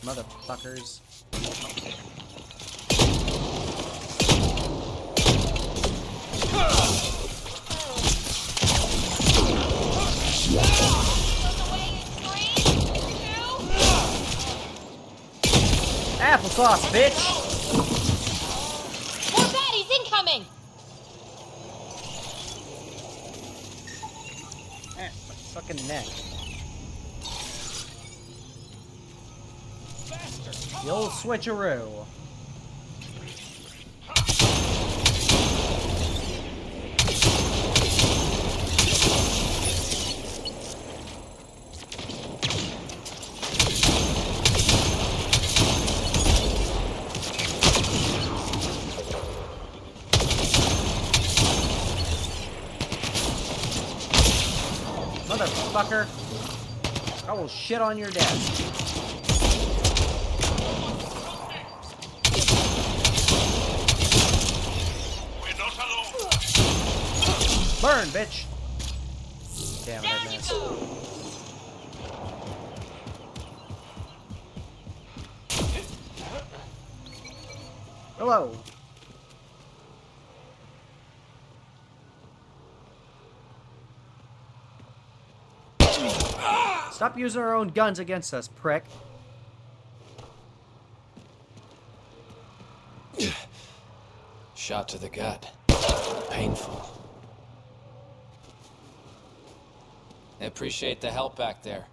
[SPEAKER 1] Motherfuckers. Applesauce, bitch!
[SPEAKER 9] More baddies incoming!
[SPEAKER 1] Eh, my fucking neck. The old switcheroo. Motherfucker. I will shit on your desk. Burn, bitch! Damn it, I missed. Hello! Stop using our own guns against us, prick.
[SPEAKER 4] Shot to the gut. Painful. I appreciate the help back there.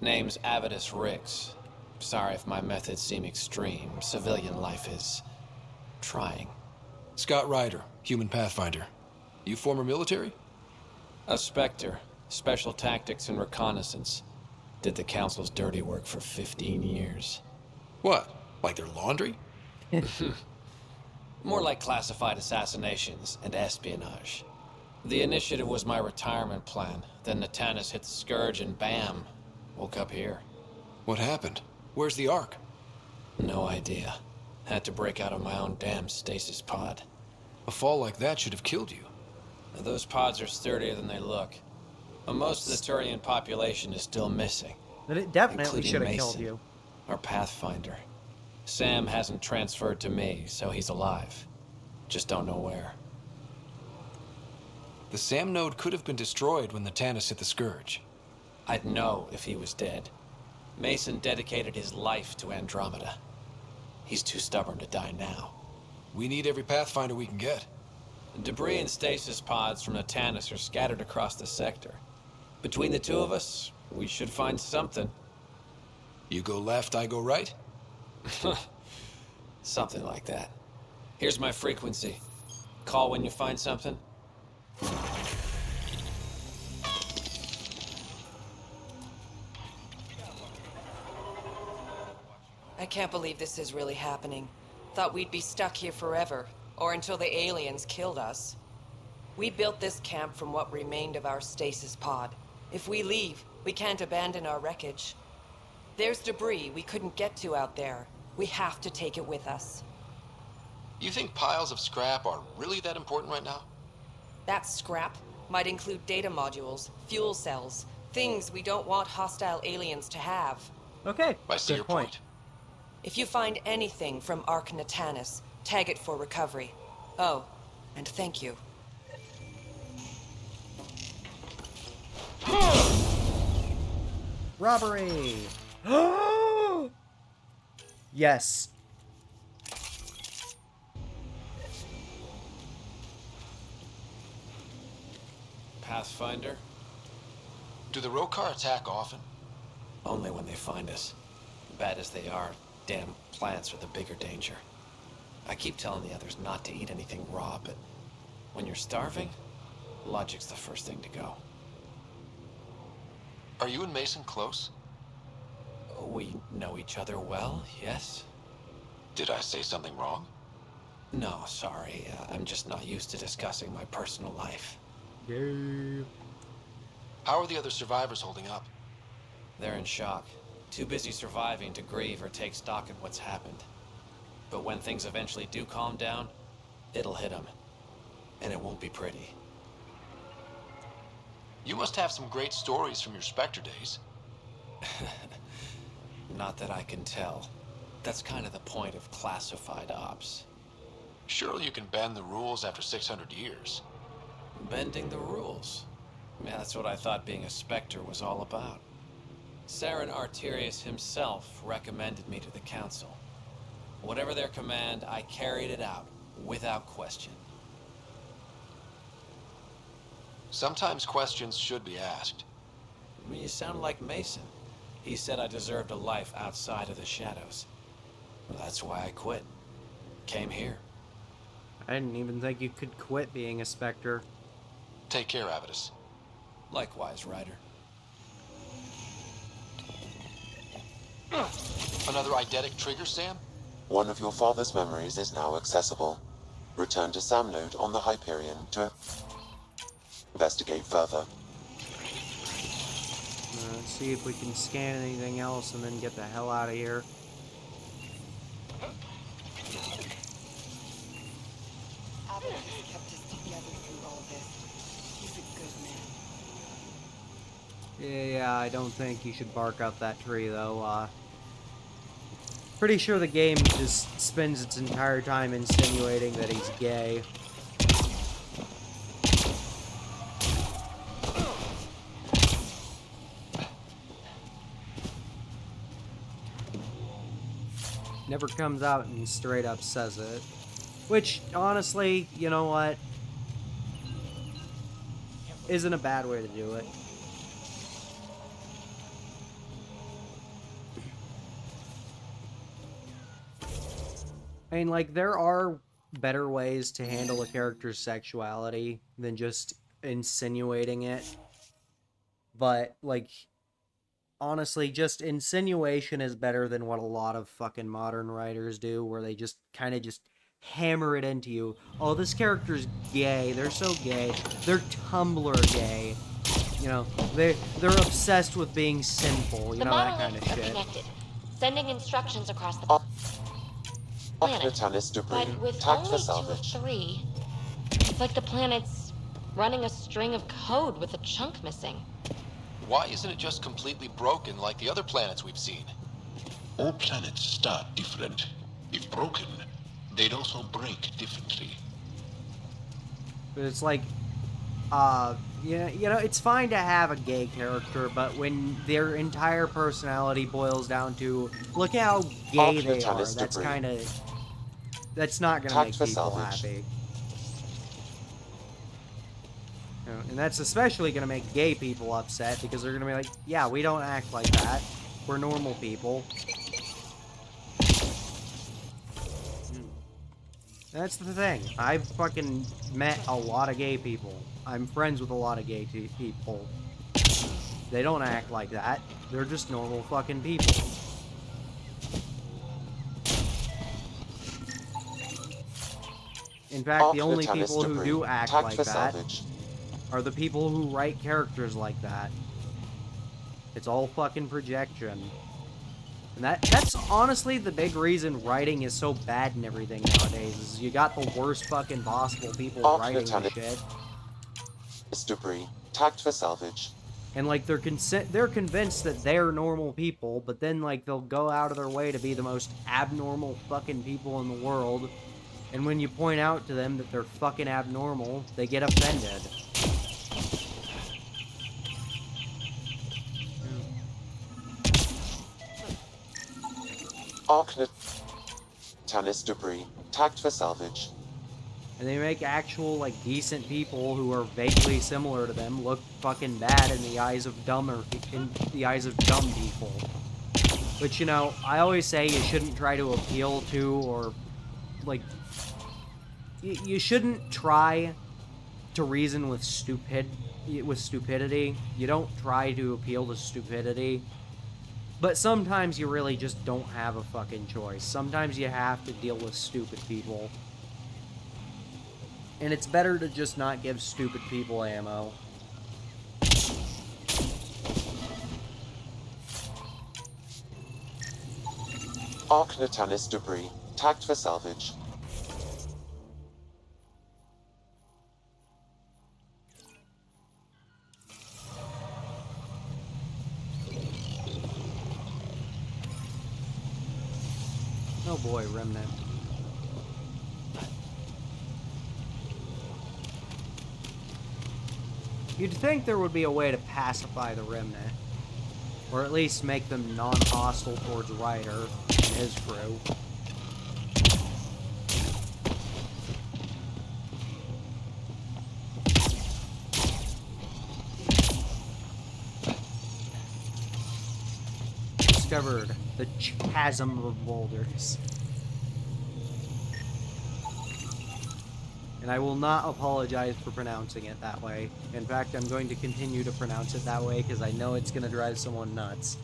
[SPEAKER 4] Name's Avidus Rix. Sorry if my methods seem extreme. Civilian life is trying.
[SPEAKER 16] Scott Ryder, human pathfinder. You former military?
[SPEAKER 4] A Spectre. Special tactics and reconnaissance. Did the Council's dirty work for 15 years.
[SPEAKER 16] What? Like their laundry?
[SPEAKER 4] More like classified assassinations and espionage. The initiative was my retirement plan. Then Natanis hit the Scourge and bam, woke up here.
[SPEAKER 16] What happened? Where's the Ark?
[SPEAKER 4] No idea. Had to break out of my own damn stasis pod.
[SPEAKER 16] A fall like that should have killed you.
[SPEAKER 4] Those pods are sturdier than they look. But most of the Turian population is still missing.
[SPEAKER 1] But it definitely
[SPEAKER 4] including
[SPEAKER 1] should have
[SPEAKER 4] Mason,
[SPEAKER 1] killed you.
[SPEAKER 4] Our Pathfinder. Sam hasn't transferred to me, so he's alive. Just don't know where.
[SPEAKER 16] The SAM node could have been destroyed when the Tannis hit the Scourge.
[SPEAKER 4] I'd know if he was dead. Mason dedicated his life to Andromeda. He's too stubborn to die now.
[SPEAKER 16] We need every Pathfinder we can get.
[SPEAKER 4] Debris and stasis pods from the Tannis are scattered across the sector. Between the two of us, we should find something.
[SPEAKER 16] You go left, I go right?
[SPEAKER 4] Something like that. Here's my frequency. Call when you find something.
[SPEAKER 7] I can't believe this is really happening. Thought we'd be stuck here forever, or until the aliens killed us. We built this camp from what remained of our stasis pod. If we leave, we can't abandon our wreckage. There's debris we couldn't get to out there. We have to take it with us.
[SPEAKER 17] You think piles of scrap are really that important right now?
[SPEAKER 7] That scrap might include data modules, fuel cells, things we don't want hostile aliens to have.
[SPEAKER 1] Okay,
[SPEAKER 17] I see
[SPEAKER 1] good
[SPEAKER 17] your
[SPEAKER 1] point.
[SPEAKER 17] point.
[SPEAKER 7] If you find anything from Ark Natanis, tag it for recovery. Oh, and thank you.
[SPEAKER 1] Robbery! Yes.
[SPEAKER 4] Pathfinder?
[SPEAKER 17] Do the Rokar attack often?
[SPEAKER 4] Only when they find us. Bad as they are, damn plants are the bigger danger. I keep telling the others not to eat anything raw, but when you're starving, logic's the first thing to go.
[SPEAKER 17] Are you and Mason close?
[SPEAKER 4] We know each other well, yes?
[SPEAKER 17] Did I say something wrong?
[SPEAKER 4] No, sorry. I'm just not used to discussing my personal life.
[SPEAKER 1] Yeah.
[SPEAKER 17] How are the other survivors holding up?
[SPEAKER 4] They're in shock. Too busy surviving to grieve or take stock in what's happened. But when things eventually do calm down, it'll hit them. And it won't be pretty.
[SPEAKER 17] You must have some great stories from your Spectre days.
[SPEAKER 4] Not that I can tell. That's kind of the point of classified ops.
[SPEAKER 17] Surely you can bend the rules after 600 years.
[SPEAKER 4] Bending the rules. Yeah, that's what I thought being a Spectre was all about. Saren Arterius himself recommended me to the Council. Whatever their command, I carried it out, without question.
[SPEAKER 17] Sometimes questions should be asked.
[SPEAKER 4] You sound like Mason. He said I deserved a life outside of the shadows. Well, that's why I quit. Came here.
[SPEAKER 1] I didn't even think you could quit being a Spectre.
[SPEAKER 17] Take care, Avidus.
[SPEAKER 4] Likewise, Ryder.
[SPEAKER 17] Another eidetic trigger, Sam?
[SPEAKER 13] One of your father's memories is now accessible. Return to Sam Node on the Hyperion to investigate further.
[SPEAKER 1] Let's see if we can scan anything else and then get the hell out of here.
[SPEAKER 18] Avidus has kept us together through all this. He's a good man.
[SPEAKER 1] Yeah, I don't think you should bark up that tree, though. Pretty sure the game just spends its entire time insinuating that he's gay. Never comes out and straight up says it. Which, honestly, you know what? Isn't a bad way to do it. I mean, like, there are better ways to handle a character's sexuality than just insinuating it. But, like, honestly, just insinuation is better than what a lot of fucking modern writers do, where they just kind of just hammer it into you. Oh, this character's gay. They're so gay. They're Tumblr gay. You know, they're obsessed with being sinful. You know, that kind of
[SPEAKER 9] monoliths are
[SPEAKER 1] shit.
[SPEAKER 9] connected, sending instructions across the planet.
[SPEAKER 13] Natanis debris
[SPEAKER 9] But with
[SPEAKER 13] tagged
[SPEAKER 9] only
[SPEAKER 13] for
[SPEAKER 9] 2 of
[SPEAKER 13] salvage.
[SPEAKER 9] 3, it's like the planet's running a string of code with a chunk missing.
[SPEAKER 17] Why isn't it just completely broken like the other planets we've seen?
[SPEAKER 15] All planets start different. If broken, they'd also break differently.
[SPEAKER 1] But it's like, Yeah, you know, it's fine to have a gay character, but when their entire personality boils down to, look how gay they are, that's not gonna make people happy. You know, and that's especially gonna make gay people upset, because they're gonna be like, yeah, we don't act like that. We're normal people. That's the thing. I've fucking met a lot of gay people. I'm friends with a lot of gay people. They don't act like that. They're just normal fucking people. In fact, the only people who do act like that are the people who write characters like that. It's all fucking projection. And that's honestly the big reason writing is so bad and everything nowadays, is you got the worst fucking possible people writing this shit.
[SPEAKER 13] Debris, tagged for salvage.
[SPEAKER 1] And, like, they're convinced that they're normal people, but then, like, they'll go out of their way to be the most abnormal fucking people in the world. And when you point out to them that they're fucking abnormal, they get offended.
[SPEAKER 13] Tannis debris, tagged for salvage.
[SPEAKER 1] And they make actual, like, decent people who are vaguely similar to them look fucking bad in the eyes of dumb people. But, you know, I always say you shouldn't try to appeal to, or, like, you shouldn't try to reason with stupidity. You don't try to appeal to stupidity. But sometimes you really just don't have a fucking choice. Sometimes you have to deal with stupid people. And it's better to just not give stupid people ammo.
[SPEAKER 13] Arc Natalis debris, tagged for salvage.
[SPEAKER 1] Oh boy, Remnant. You'd think there would be a way to pacify the Remnant. Or at least make them non-hostile towards Ryder and his crew. Discovered the chasm of boulders. And I will not apologize for pronouncing it that way. In fact, I'm going to continue to pronounce it that way because I know it's going to drive someone nuts.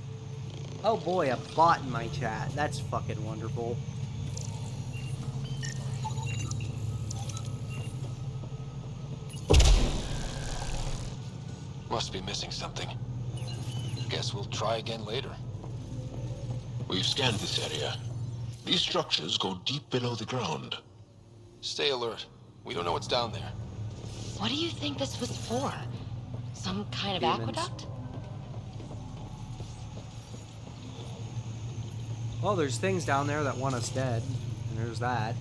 [SPEAKER 1] Oh boy, a bot in my chat. That's fucking wonderful.
[SPEAKER 17] Must be missing something. Guess we'll try again later.
[SPEAKER 15] We've scanned this area. These structures go deep below the ground.
[SPEAKER 17] Stay alert. We don't know what's down there.
[SPEAKER 9] What do you think this was for? Some kind of aqueduct?
[SPEAKER 1] Well, there's things down there that want us dead. And there's that.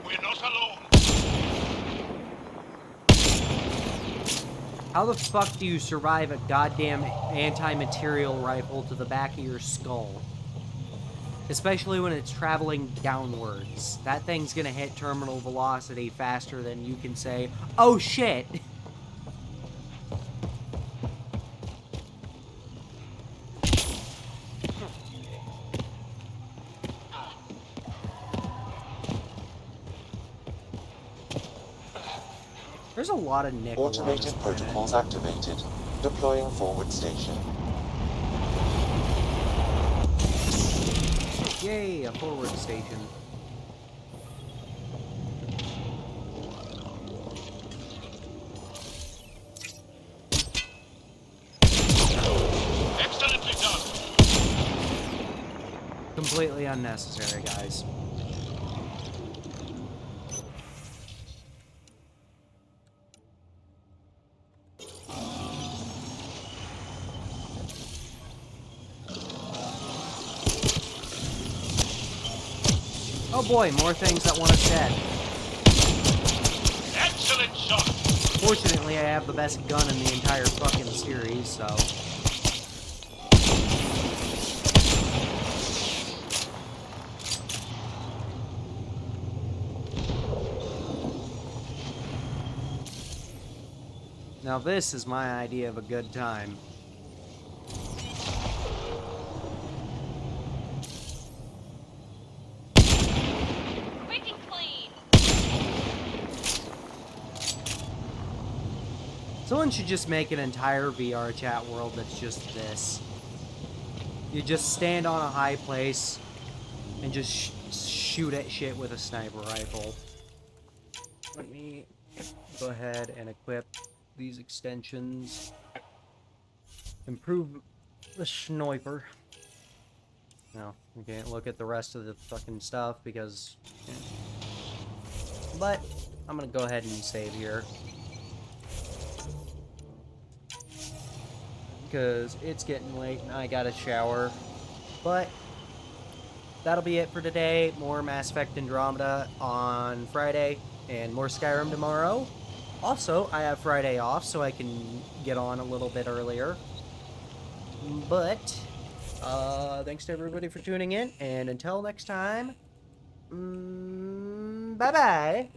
[SPEAKER 14] We're not alone.
[SPEAKER 1] How the fuck do you survive a goddamn anti-material rifle to the back of your skull? Especially when it's traveling downwards. That thing's gonna hit terminal velocity faster than you can say, oh shit! There's a lot of nickel.
[SPEAKER 13] Automated protocols activated. Deploying forward station.
[SPEAKER 1] Yay, a forward station.
[SPEAKER 14] Excellently done.
[SPEAKER 1] Completely unnecessary, guys. Oh boy, more things that want us dead.
[SPEAKER 8] Excellent shot!
[SPEAKER 1] Fortunately, I have the best gun in the entire fucking series, so... Now this is my idea of a good time.
[SPEAKER 9] Quick and clean.
[SPEAKER 1] Someone should just make an entire VR chat world that's just this. You just stand on a high place and just shoot at shit with a sniper rifle. Let me go ahead and equip these extensions. Improve the sniper. No, we can't look at the rest of the fucking stuff because... Yeah. But, I'm gonna go ahead and save here. Because it's getting late and I gotta shower. But, that'll be it for today. More Mass Effect Andromeda on Friday, and more Skyrim tomorrow. Also, I have Friday off, so I can get on a little bit earlier. But, thanks to everybody for tuning in, and until next time, bye-bye!